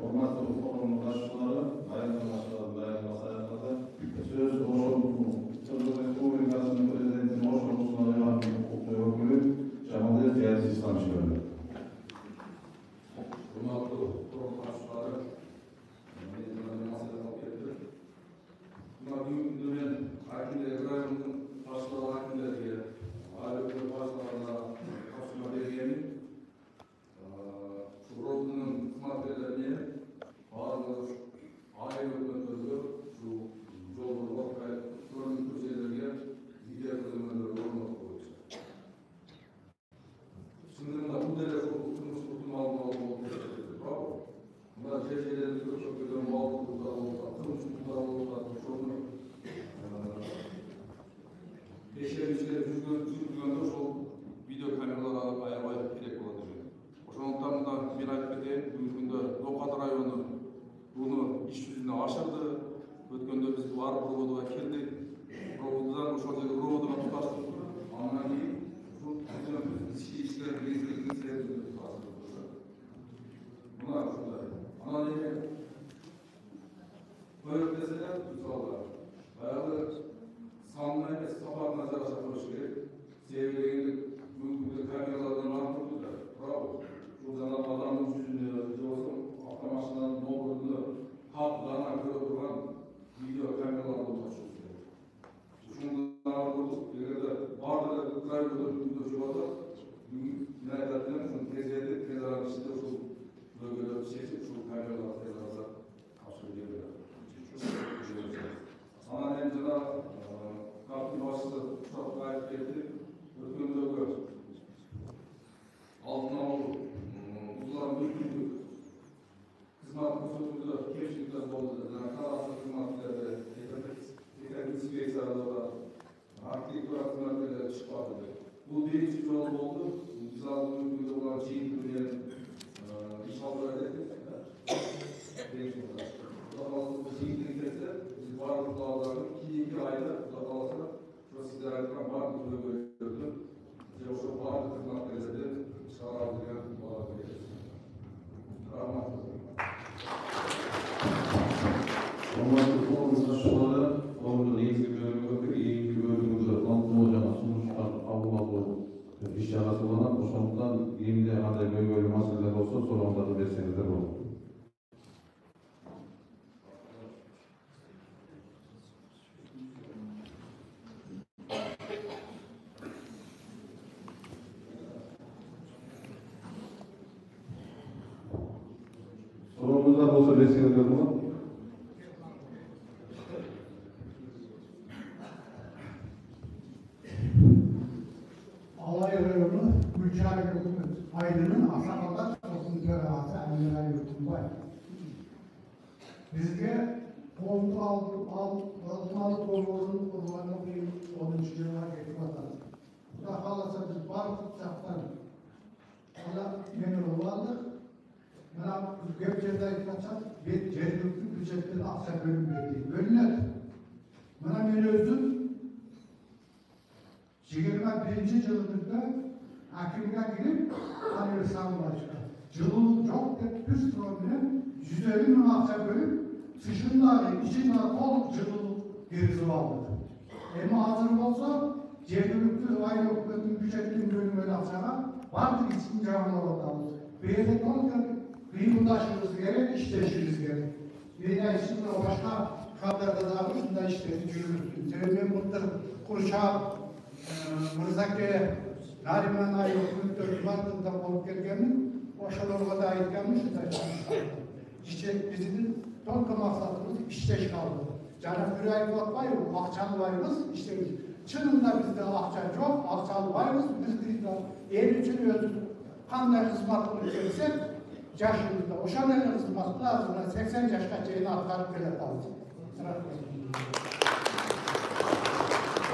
Hormatly forum başkanları, bayramlaşmalarında sayılmadı. Söz Kırgız Respublikası'nın prezidentinin hoş olmasına yönelik hukuklu ökülü Cemal Ziyaret İslam Şöyle. Hurmatly forum başkanları, текшерүүчүлөр жүргөндө ошол видео камералар алып аябай керек болот экен. Ошондуктан да мен айтып кетейин, бүгүнкү күндө Токат району буну иш жүзүнө ашырды. Өткөндө биз бар проводуга келдик. Проводудан ошол жерге проводуга туташтык. Андан кийин ушул ички иштер министрлигинин мына ушундай. Анан эми көйөк деселер, мисалы, баягы санына эмес, сапатына жараша коюш керек. Себеби дегенде бүгүнкү камералардан артык да, бирок ушул жанагы адамдын жүзүнө же болбосо автомашинанын номерүнө так гана көрө турган видео камералар болушу керек. Ушундан курдук, эгерде баардыгы крайдон күндө чыгат, мен айтат элем, ушуну тездетип, тез арада ичинде ушул бөлгөлөрдү чечип, ушул камераларды тез арада тапшырып берет. Анан эми жанагы каптын башчысы Шавкат айтып кетти, өткөндөгү алдын алуу бузулган мүмкүндүк кызмат көрсөтүүдө кемчиликтер болду. Жанагы караштуу кызматкерлер, инспекциялар, архитектура кызматкерлери чыкпады. Бул биринчи жолу болду. Биз ал мүмкүндүк булар жыйынтык менен иш алып берет. Жыйынтык келсе, биз барлык балдарды кийинки айда Кудай кааласа, ошо сиздер айткан барлык көйгөйлөрдү же ошо барлык кызматкерлерден чыгарабыз деген баалар беребиз. Рахмат. Урматтуу форум катышуучулары, форумдун негизги бөлүгүндө тантоо жана сунуштарды кабыл алуу иш чарасы болот. Ошондуктан эмне кандай көйгөйлүү маселелер болсо, суроондорду берсеңиздер болот. Sorunlar olsa beslenirler mi? Alay rayonu Gülçay Aydın'ın Aşağıda Toplum Törası Emine Yurtunbay. Bizge Koltuğu Altmalı Torluğu'nun kurbanı bir 10. yılına geçip atalım. Bu da kalırsa biz barık çaptan ona memnun olalım. Bana Gökçe'de kaçan bir cennetli bütçetten aksa bölüm verdiği. Bölümler. Bana ben özüm 21. yılımızda akımda girip tanıyor sağlaştı. Yılın çok da üst problem 150 bin aksa bölüm dışında içinde kol yılın gerisi aldı. Ama hazır olsa cennetli aynı okudun bütçetten bölümleri aksana vardı gitsin canlı ortamız. Böyle konuşan kıyımdaşımız gerek, işleşimiz gerek. Veya şimdi başka kadrda da şunda işleşi yürürsün. Sevmem mutlu kurşak, Mırzaki, Nariman ayı hükümetler Cumhurbaşkanı'nda olup gelgenin, başarılarına da ayetkenmiş de işte bizim tonka maksatımız işleş kaldı. Canım bir ay bakmayı, akçalı varımız işlemiş. Çınında bizde akça çok, akçalı varımız biz bizde el için özür. Kanday hizmetini verirsek, yaşımızda oşanların hizmetini ağzına 80 yaşta çeyini atlarıp gelir kaldı.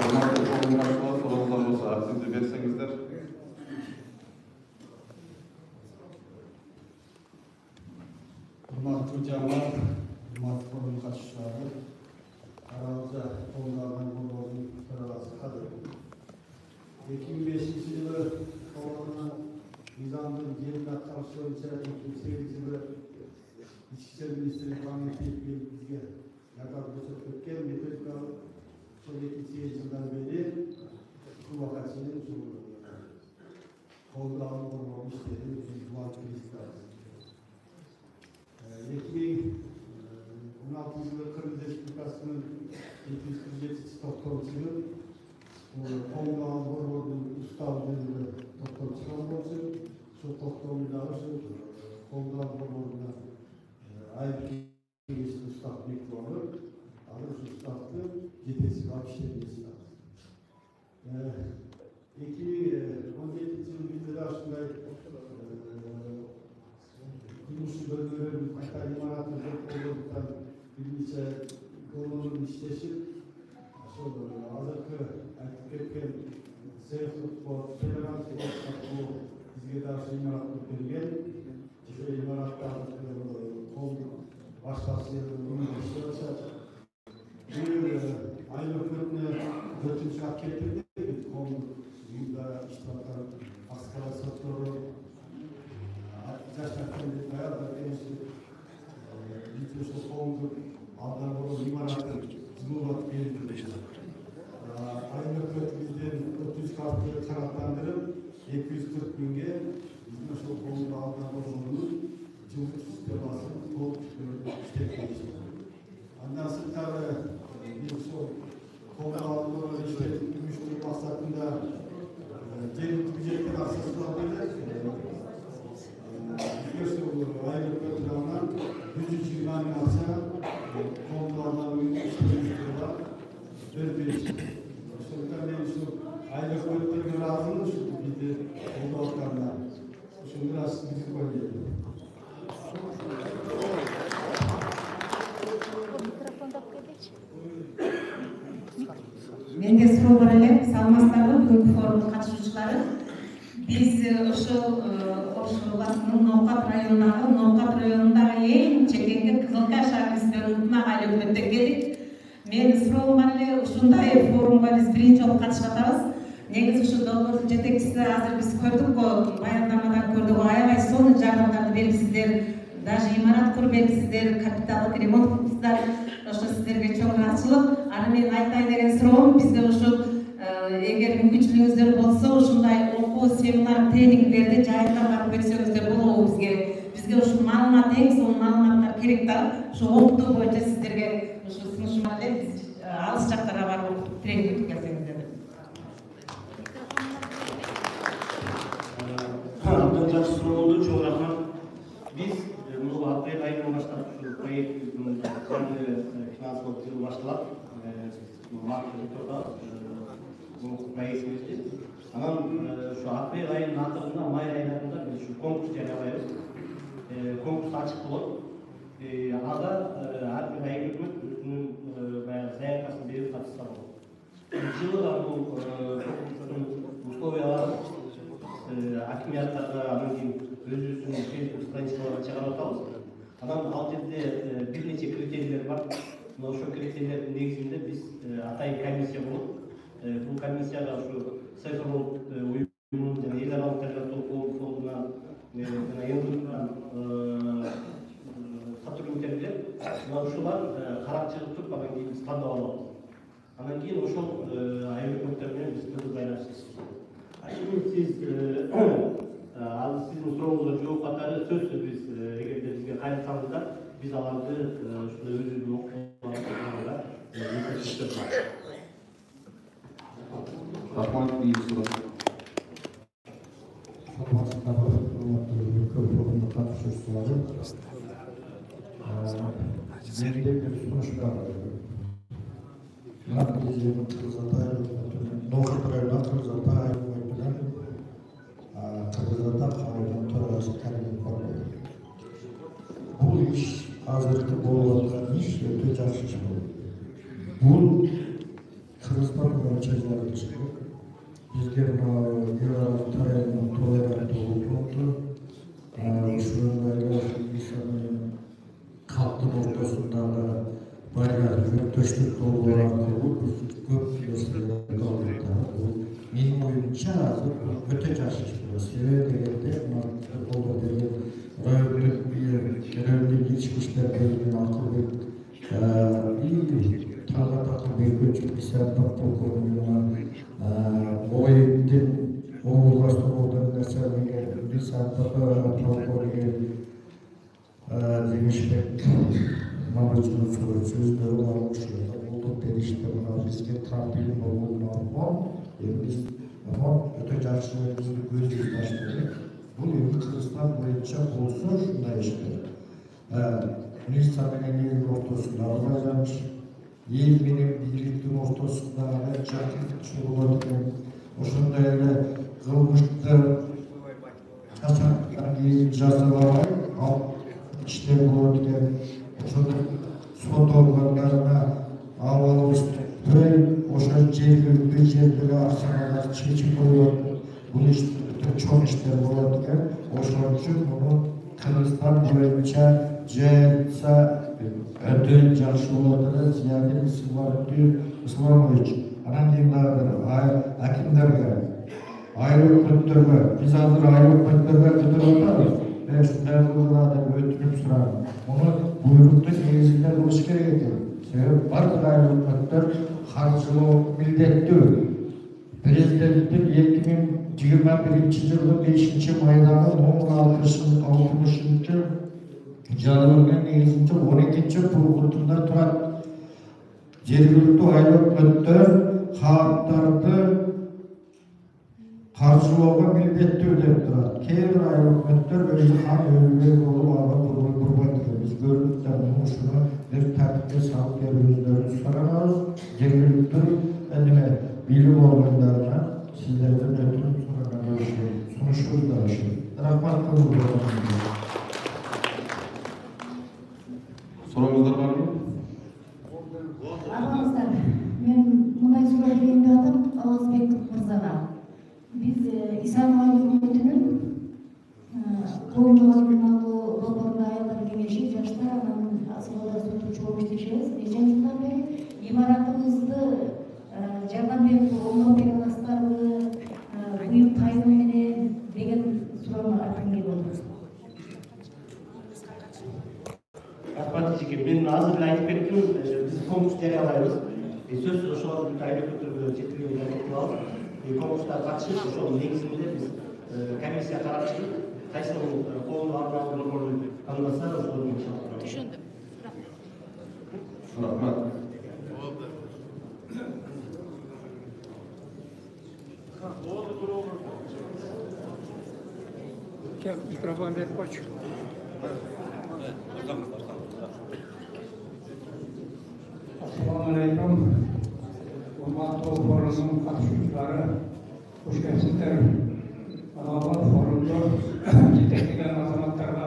Urmatlı forumlar sorunlar olsa aksizde versengizler. Urmatlı canlar, urmatlı forum katışları, aramızda konulardan kurulduğun sıralası kadır. 2005 yılı forumunun Nizam'ın yerinde çalışıyor içeride 2008 yılı İçişleri Ministeri Kanuniyeti bizge yakar bu sefer metodikal Sovyet yıldan beri bu vakasının kolduğunu kurmamış dedim. Muhatip istiyoruz. 2016 yılı Kırgız Respublikası'nın 747 toplantısı kolduğunu kurmadığı ustavlığını toplantısı olması, şu toplamında kolduğunu kurmadığına ait bir ustavlık var. Arası ustavlığı Gidesi akşenerisi lazım. 2017 yılı aslında kuruluşu bölgelerinin hatta imaratında olduktan bir nice konunun işleşip азыркы айтып кеткен толеранс бул бизге дагы имарат берилген. Ошо имаратта кол башкасы иштеп атат. Бул айыл өкмөтүнө 4-ат келтирdik. Кол үйдө иштеп аткан аскара соттору жашакын баягы эмес биз ошол коомду алдан болуп имаратын зымылдап берилди. Айыл өкмөтү бизден 400 картты канааттандырып 240 миңге биздин ошол коомду алдан болгонун жылдык системасын толук иштеп беришти. Андан сырткары биз ошол коомду алдын иштеп үйүштүрүү максатында жергиликтүү бюджеттен акча сурап айыл өкмөтү тарабынан 120 миң акча коомду алдын иштеп беришти. Ошондуктан мен ушул айыл өкмөттөргө ыраазымын ушул бизди колдоп атканына. Ушуну бир аз билип коеюн. Менде суроо бар эле, саламатсыздарбы бүгүнкү форумдун катышуучулары. Биз ошол Ош областынын Ноокат районундагы эң чекенги Кызылкай шаар институтуна айыл өкмөттөн келдик. Мен суроом бар эле, ушундай форумга биз биринчи жолу катышып атабыз. Негизи ушул долбоордун жетекчиси азыр биз көрдүк го, баяндамадан көрдүк, аябай сонун жардамдарды берипсиздер, даже имарат куруп берипсиздер, капиталдык ремонт кылыпсыздар. Ошо сиздерге чоң ыраазычылык. Аны мен айтайын деген суроом, бизде ушул эгер мүмкүнчүлүгүңүздөр болсо, ушундай окуу, семинар, тренингдерди жайында барып өтсөңүздөр болобу бизге? Бизге ушул маалымат, эң сонун маалыматтар керек да. Ошо окутуу боюнча сиздерге ушул сунушум бар эле, биз алыс жактарга барып тренинг өтүп келсеңиздер. Абдан жакшы суроо болду, чоң рахмат. Биз мына апрель айынан баштап ушул проекттин жаңы финансылык жылы башталат. Бул проектибизди. Анан ушу апрель айынын акырында, май айларында биз ушу конкурс жарыялайбыз. Конкурс ачык болот. Ага ар бир айыл өкмөт өзүнүн баягы заявкасын берип катышса болот. Жылы да бул конкурстун условиялары акимияттарга, анан кийин өзүбүздүн фейсбук страницаларга чыгарып атабыз. Анан ал жерде бир нече критерийлер бар. Ошо критерийлердин негизинде биз атайын комиссия болуп, бул комиссияга ушу цифрлык уюмдун жана эл аралык таркатуу фондуна сотрудниктер ушулар карап чыгып туруп, анан кийин биз тандап алабыз. Анан кийин ошол айыл өкмөттөр менен биз тығыз байланышабыз. Сиз ал сиздин сурооңузга жооп катары сөзсүз биз эгерде бизге кайрылсаңыздар, биз аларды ушундай өзүбүздүн окуяларга Рахмат, бийсиз. Саламатсыздарбы, урматтуу форумдун катышуучулары. Менде бир сунуш бар. Ноокат районунан Кыргызата айыл өкмөтүнөн Кыргызата кабылган төрагасы Карим Корбой. Бул иш азыркы болуп аткан иш өтө жакшы иш болду. Бул Кыргызстан боюнча жарыш. Бизге Европа тарайынан толеранттуу фонду ушундай калктын ортосундагы баягы өктөштүк долбоор аркылуу биз көп нерселерди алдык. Менин оюмча азыр өтө жакшы иш болот. Себеби дегенде колдоо берген райондун ички иштер бөлүмүнүн Акылбек Талгат Акылбек Исаатов полковнигине ойдун областын начальниги Исаатов полковниги Демишбек Мамачев сөздөрүн алышып, колдоп беришти. Бизге тартип болгон фонд, биз өтө жакшы өзүбүздү көзүбүз ачты. Бул эми Кыргызстан боюнча болсо ушундай иштер. Милиция менен элдин ортосундагы байланыш, эл менен бийликтин ортосундагы жакынлык болот экен. Ошондой эле кылмышты качандан кийин жазалабай алып иштер болот экен. Ошондой сот органдарына абалыбыз ошол жергиликтүү жердеги акчалар чечип коюлат. Бул чоң иштер болот экен. Ошол үчүн муну Кыргызстан боюнча жайса өтө жакшы болот эле. Зиядин Исламович, анан кийин дагы акимдерге, айлык өкмөттөргө, биз азыр айлык өкмөттөргө көтөрүп атабыз. Мен ушундай кылгыла деп өтүнүп сурайм. Муну буйрукту негизинде кылыш керек экен. Себеби бардык айлык өкмөттөр каржылоо милдеттүү. Президенттин 2021-жылы 5-майдагы 10-60 жарлыгынын негизинде 12-пунктунда турат. Жергиликтүү айлык өкмөттөр кааптарды каржылоого милдеттүү деп турат. Кээ бир айлык өкмөттөр өзү кам өзүнө болуп алып бурбайт экен. Биз көрүнүктөр ушуну бир тартипке салып берүүңүздөрүн суранабыз. Жергиликтүү билим органдарына сиздерден өтүнүп сураган сунушубуз да ошол. Рахмат кылып Сурооңуздар барбы? Арбаңыздар, мен мындай суроо берейин деп атам Алазбек мырзага. Биз Ислам өкмөтүнүн коомдук алдындагы долбоорунда аялдар кеңеши, жаштар анан асылда соту чогуу иштешебиз. Нече жылдан бери имаратыбызды жардам берип оңдоп бере аласыздарбы? Быйыл кайын менен деген суроону айткым келип отур. Рахмат эжеке, мен азыр эле айтып кеттим, биз конкурс жарыялайбыз. Сөзсүз ошолордун айлык өкмөттөргө жеткирүүгө аракет кылабыз. Конкурска катышып, ошол негизинде биз комиссия карап чыгып, кайсынын колунда алган долбоорун тандаса, ошолордун ишин. Түшүндүм. Рахмат. Микрофон берип койчу. Assalamu alaikum. Урматтуу форумдун катышуучулары, кош келипсиздер. Бул форумду жетектеген азаматтарга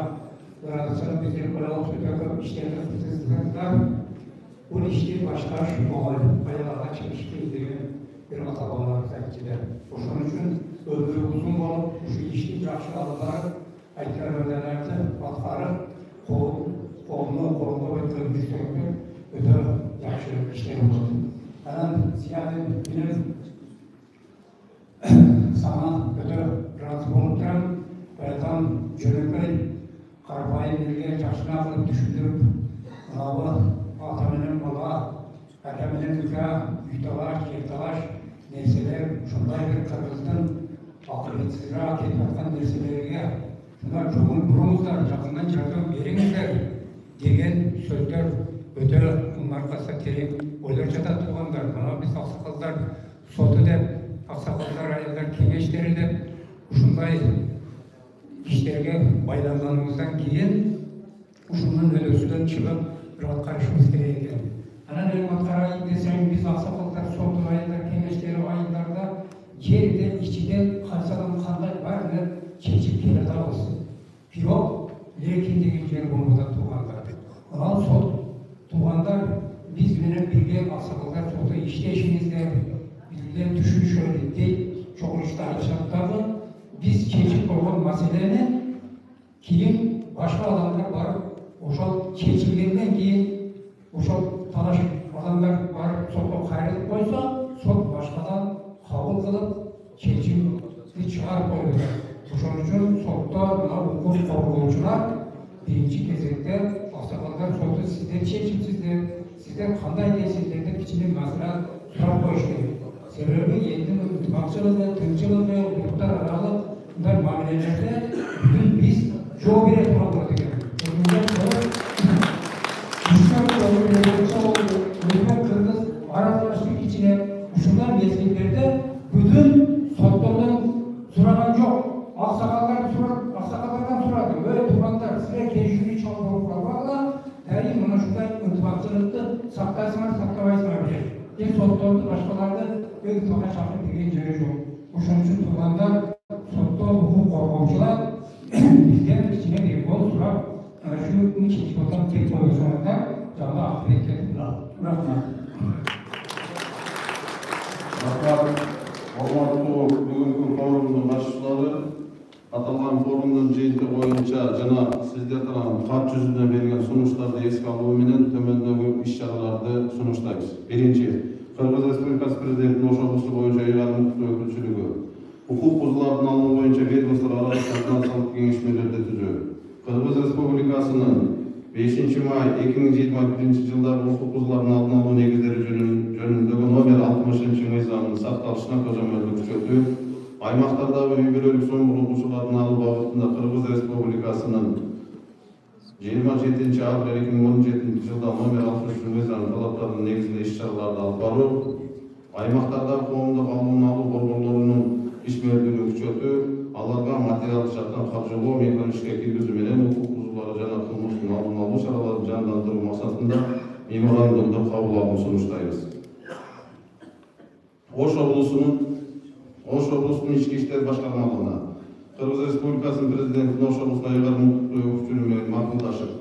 ыраазычылык билдирип коелук. Көп иштерди кылдыңыздар. Бул ишти башташ оңой, аялга чыгыш деген бир ата-бабаларыбыз айтчыды. Ошон үчүн өмүрү узун болуп, ушу ишти жакшы алып барып, айткандарыңарды аткарып, колуну колдоп өткөн жүрсөңүздөр өтө жакшы иштер болот. Анан Зиядин менен сага өтө ыраазы болуп турам. Баягы жөнөкөй карапайым элге жакшыраак кылып түшүндүрүп, ата менен бала, ака менен ука, үй талаш, жер талаш нерселер, ушундай бир Кыргыздын акыбетсизраак кетип аткан нерселерге шундай көңүл буруңуздар, жакындан жардам бериңиздер деген сөздөр өтө аркасында терең ойлор жатат тургандар. Мына биз аксакалдар соту деп, аксакалдар аялдар кеңештери деп ушундай иштерге байланганыбыздан кийин ушунун өлөсүнөн чыгып бир аткарышыбыз керек экен. Анан эми аткарайын десең, биз аксакалдар соту аялдар кеңештери айылдарда жерде ичиде кайсадан кандай баарын чечип келатабыз. Бирок лекин деген жер болмуда туугандар. Ал сот туугандар биз менен бирге аксакалдар соту иштешиңиздер, бизге түшүнүшөйүн дейт. Чогуу иште айтышат дагы. Биз чечип койгон маселени кийин башка адамдар барып, ошол чечилгенден кийин ошол талаш адамдар барып сотко кайрылып койсо, сот башкадан кабыл кылып чечимди чыгарып коет. Ошон үчүн сотто мына укук коргоочулар биринчи кезекте аксакалдар соту сиздер чечимсиздер, сиздер кандай дейсиздер деп кичине маселе сурап коюш керек. Себеби элдин ынтымакчылыгы, тынччылыгы, улуттар аралык мындай мамилелерде бүтүн биз жол бере турганбыз экен. Кыргыз аралаштык ичине ушундай мезгилдерде бүтүн соттордон сураган жок. Аксакалдардан сурады. Туугандар, силер келишүүнү чоңдуруп калганда, дайым мына ушундай ынтымакчылыкты сактайсыңар, сактабайсыңар деп. Сотторду башкаларды ынтымакка чакырып деген жери жок. Ошон үчүн туугандар, сотто укук коргоочулар бизден кичине кол сурап, шуну чечип отам тек койсоңуздар, жана акыбет кетип калат. Рахмат. форумдун жыйынтыгы боюнча жана сиздер тарабынан кат жүзүнөн берилген сунуштарды эске алуу менен төмөндөгү иш-чараларды сунуштайбыз. Биринчи, Кыргыз Республикасы Президентинин Ош облусу боюнча ыйгарым укуктуу өкүлчүлүгү укук бузуулардын алдын боюнча ведомство аралык координациялык кеңешмелерди түзүү. Кыргыз Республикасынын 5 май 2021 жылдагы укук бузуулардын алдын алуу негиздери жөнүндөгү номер 60 мыйзамынын сакталышына көзөмөлдү күчөтүү, аймактардагы үй бүлөлүк сомдук укуучулардын алуу багытында Кыргыз Республикасынын 27 апрель 2017 жылда номер 60 мыйзамынын талаптарынын негизинде иш-чараларды алып баруу, аймактардагы коомдук алдын алуу борборлорунун ишмердүүлүгүн күчөтүү, аларга материалдык жактан каржылоо механизмин ишке киргизүү менен укук бузуулары жана кылмыштын алдын алуу чараларын жандандыруу максатында меморандумду кабыл алууну сунуштайбыз. Ош облусунун ички иштер башкармалыгына Кыргыз Республикасынын Президентинин Ош облусуна ыйгарым укуктуу өкүлчүлүгү менен макулдашып,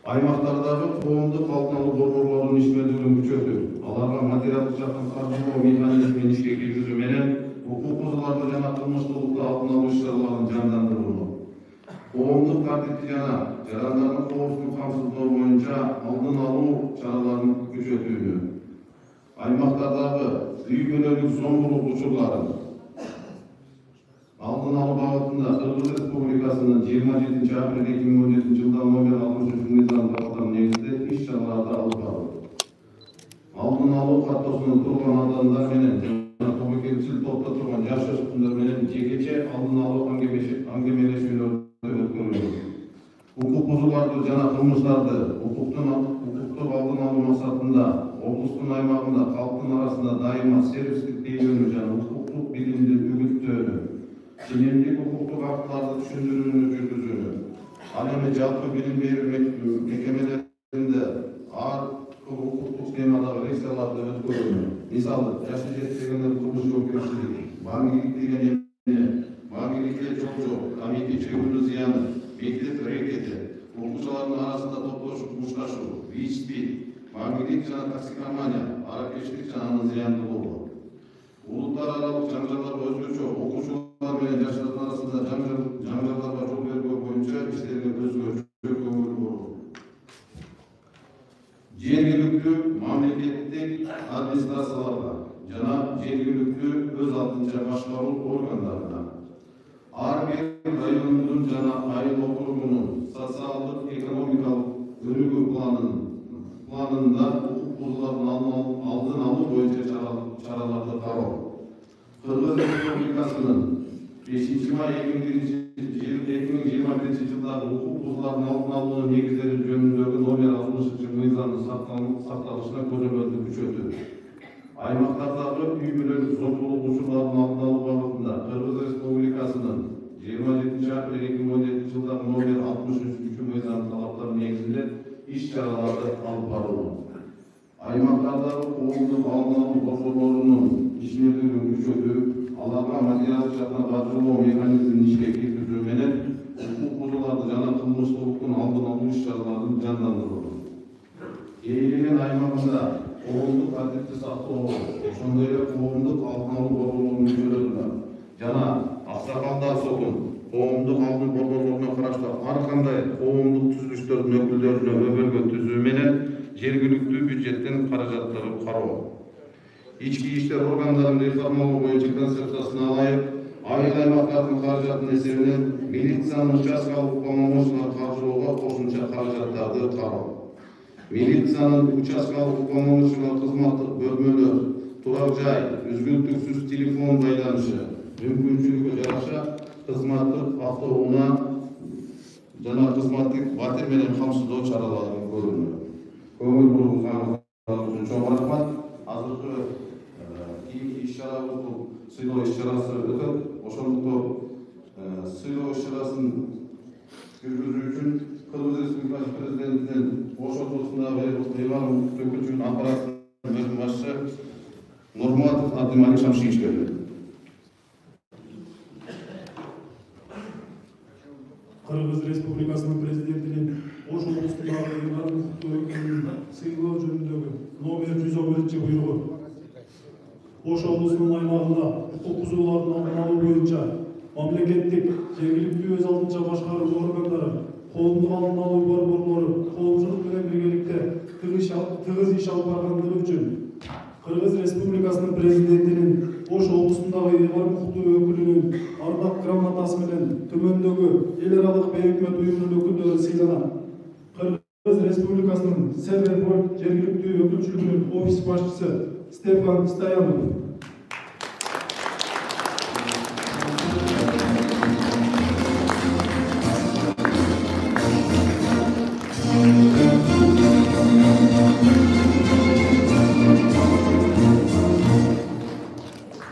аймактардагы коомдук алдын алуу борборлорунун ишмердүүлүгүн күчөтүү, аларга материалдык жактан каржылоо механизмин ишке киргизүү менен укук бузууларды жана кылмыштуулукту алдын алуу иш-чараларын жандандырууну, коомдук тартипти жана жарандардын коопсуздугун камсыздоо боюнча алдын алуу чараларын күчөтүүнү, аймактардагы үй бүлөлүк зомбулук учурларын алдын алуу багытында Кыргыз Республикасынын 27 апрель 2017 жылда номер 63 мыйзамынын талаптарынын негизинде иш-чараларды алып баруу, алдын алуу каттоосунда турган адамдар менен жана тобокелчил топто турган жаш өспүрүмдөр менен жекече алдын алуу аңгемелешүүлөрдү өткөрүү, укук бузууларды жана кылмыштарды укуктук алдын алуу максатында облустун аймагында калктын арасында дайыма сервистик тейлөөнү жана укуктук билимди үгүттөөнү, сенемдик укуктук актыларды түшүндүрүүнү жүргүзүүнү, ал эми жалпы билим берүү мекемелеринде ар укуктук темадагы лекцияларды өткөрүүнү, мисалы жашы жетпегендер кылмыш жоопкерчилиги, баңгилик деген эмне, баңгиликке жол, камейке чөгүүнүн зыяны, мектеп аракети, окуучулардын арасында топтошуп мушташуу, ВИЧ-СПИД, баңгилик жана токсикомания, аракечтик жана анын зыяндуулугу, улуттар аралык жаңжалдарга өзгөчө окуучулар менен жаштардын арасында жаңжалдарга жол бербөө боюнча иштерге өзгөчө көңүл буруу, жергиликтүү мамлекеттик администрацияларга жана жергиликтүү өз алдынча башкаруу органдарына ар бир райондун жана айыл округунун социалдык экономикалык өнүгүү планында укук бузуулардын алдын алуу боюнча чараларды кароо, Кыргыз Республикасынын 5 май 2021 жылдагы укук бузуулардын алдын алуунун негиздери жөнүндөгү номер 60 мыйзамынын сакталышына көзөмөлдү күчөтүү, аймактардагы үй бүлөлүк зомбулук учурларынын алдын алуу багытында Кыргыз Республикасынын 27 апрель 2017 жылдагы номер 63 мыйзамынын талаптарынын негизинде иш-чараларды алып баруу, аймактардагы коомдук алдын алуу борборлорунун ишмердүүлүгүн күчөтүү, аларга материалдык жактан каржылоо механизмин ишке киргизүү менен укук бузууларды жана кылмыштуулуктун алдын алуу иш-чараларын жандандыруу, ээлеген аймагында коомдук тартипти сактоо, ошондой эле коомдук алдын алуу борборлорунун мүчөлөрүнө жана аксакалдар сотун коомдук алдын борборлоруна караштуу ар кандай коомдук түзүлүштөрдүн өкүлдөрүнө өбөлгө түзүү менен жергиликтүү бюджеттен каражаттарды кароо, ички иштер органдарын реформалоо боюнча концепциясына ылайык айыл аймактардын каражатынын эсебинен милициянын участкалык уполномоченныйларын каржылоого кошумча каражаттарды кароо, милициянын участкалык уполномоченный кызматтык бөлмөлөр, турак жай, үзгүлтүксүз телефон байланышы, мүмкүнчүлүгү жараша кызматтык автоунаа жана кызматтык батир менен камсыздоо чараларын көрүүнү. Көңүл буруңуздарыңыз үчүн чоң рахмат. Азыркы кийинки иш-чарабыздын сыйлоо иш-чарасы өтөт. Ошондуктан сыйлоо иш-чарасын жүргүзүү үчүн Кыргыз Республикасы Президентинин Ош облусундагы ыйгарым укуктуу өкүлчүлүгүнүн аппараттын бөлүм башчысы Нурматов Абдымалик Шамшиевич келди. Кыргыз Республикасынын Президентинин Ош облусундагы ыйгарым укуктуу өкүлчүлүгүнүн сыйлоо жөнүндөгү номер 111 буйругу Ош облусунун аймагында укук бузуулардын алдын алуу боюнча мамлекеттик, жергиликтүү өз алдынча башкаруу органдары, коомдук алдын алуу борборлору коомчулук менен биргеликте тыгыз иш алып баргандыгы үчүн Кыргыз Республикасынын президентинин Ош облусундагы Ыйгар укуктуу өкүлүнүн ардак грамотасы менен төмөндөгү эл аралык бейөкмөт уюмунун өкүлдөрү сыйланат. Кыргыз Республикасынын Севербой жергиликтүү өкүлчүлүгүнүн офис башчысы Стефан Стоянов.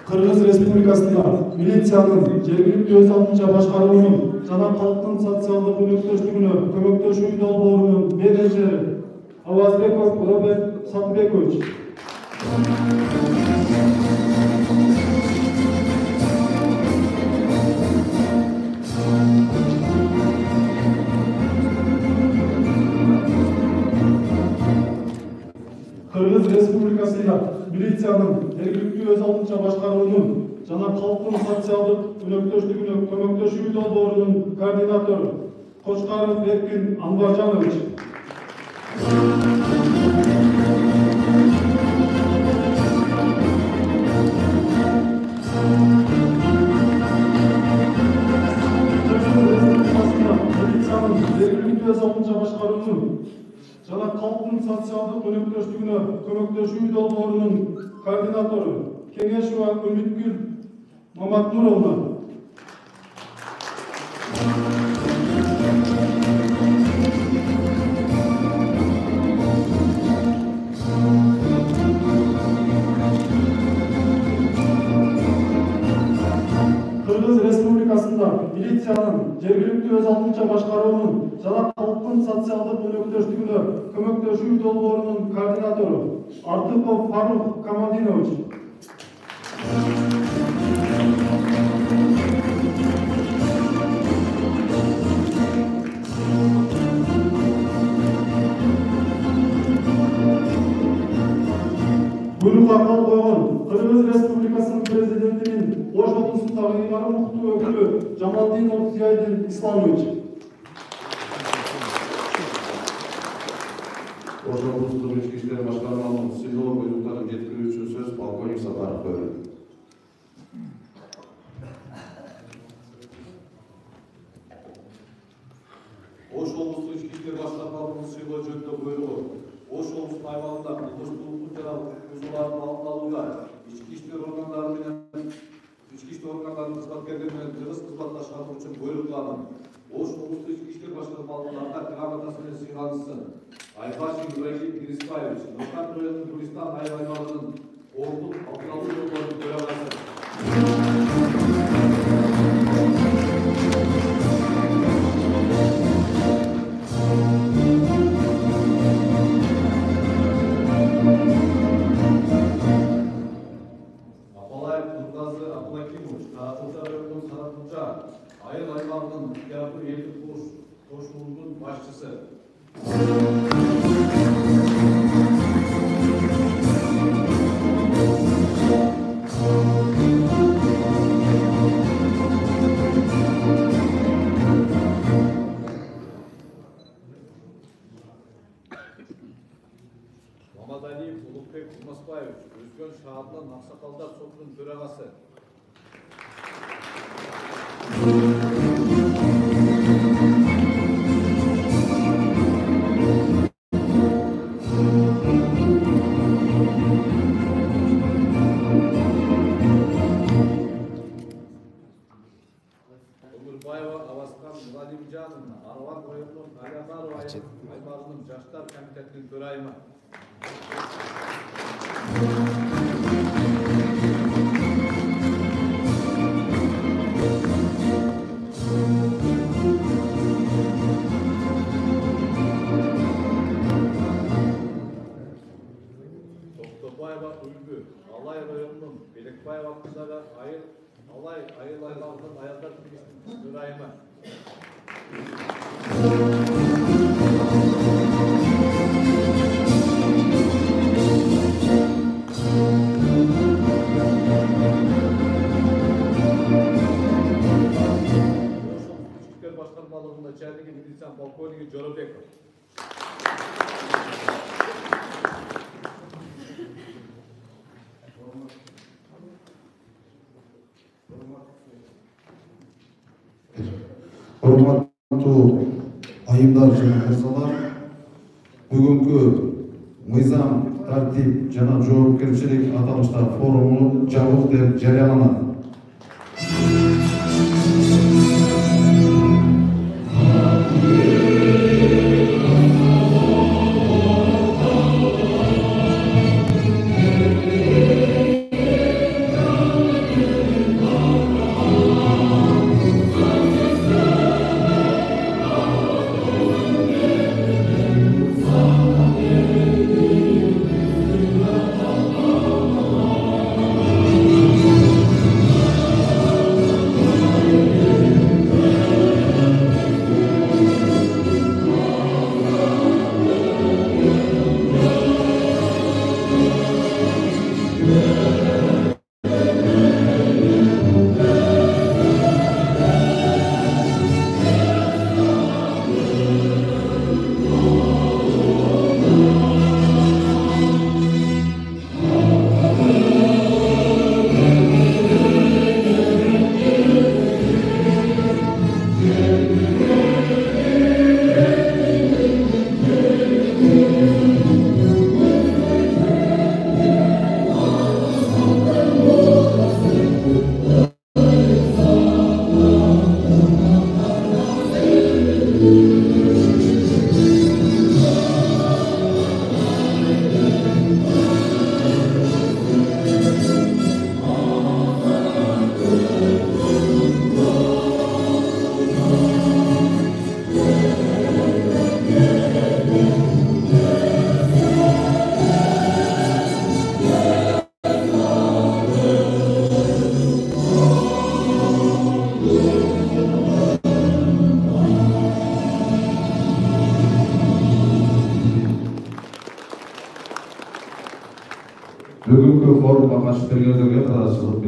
Кыргыз Республикасында милициянын жергиликтүү өз алдынча башкаруунун жана калктын социалдык өнөктөштүгүнө көмөктөшүү долбоорунун менеджери Авазбеков Роберт Сатбекович. Кыргыз Республикасында милициянын жергиликтүү өз алдынча башкаруунун жана калктын социалдык өнөктөштүгүнө көмөктөшүү долбоорунун координатору Кочкаров Эркин Анваржанович. Милициянын жергиликтүү өз алдынча башкаруунун жана калктын социалдык өнөктөштүгүнө көмөктөшүү долбоорунун координатору Кеңешова Үмүткүл Маматнуровна. Кыргыз Республикасында милициянын жергиликтүү өз алдынча башкаруунун жана калктын социалдык өнөктөштүгүнө көмөктөшүү долбоорунун координатору Артыков Фарух Камалдинович. Буйрукка кол койгон Кыргыз Республикасынын президентинин Ош облусундагы Ыйгар укуктуу өкүлү Жамалдинов Зиядин Исламович. Ош облустук ички иштер башкармалыгынын сыйлоо буйруктарын жеткирүүчү сөз полковник Сапаров берилди. Ош облустук ички иштер башкармалыгынын сыйлоо жөнүндө буйругу Ош облусунун аймагында кылмыштуулуктун жана бузуулардын алдын алууга ички иштер органдарынын кызматкерлери менен тыгыз кызматташканы үчүн буйруктанып, Ош облустук ички иштер башкармалыгынын ардак грамотасы менен сыйлансын Айбашин Ибрагим Кирисбаевич, Нуркан районунун Туристан аймагынын коомдук алдын алуу жөнүндөгү төрагасы. Айыл аймағының Япыр елдік қошылығының басшысы. Мамадалиев Улукбек Тумаспаевич, Өзгөн шаарынын Аксакалдар сотунун төрагасы. Өмүрбаева Аваскан Владимировна, Арван районунун Алянаров аймагынын жаштар комитетинин төрайымы. Токтобаева Үлбү, Алай районунун Белекбаева атындагы Алай айыл аймагынын аялдар кеңесинин төрайымы. башкармалыгынын начальниги милиция полковниги Жоробеков. Урматтуу айымдар жана мырзалар, бүгүнкү мыйзам, тартип жана жоопкерчилик аталыштар форуму жабык деп жарыяланат. Бүгүнкү форумга катышып келгендерге ыраазычылык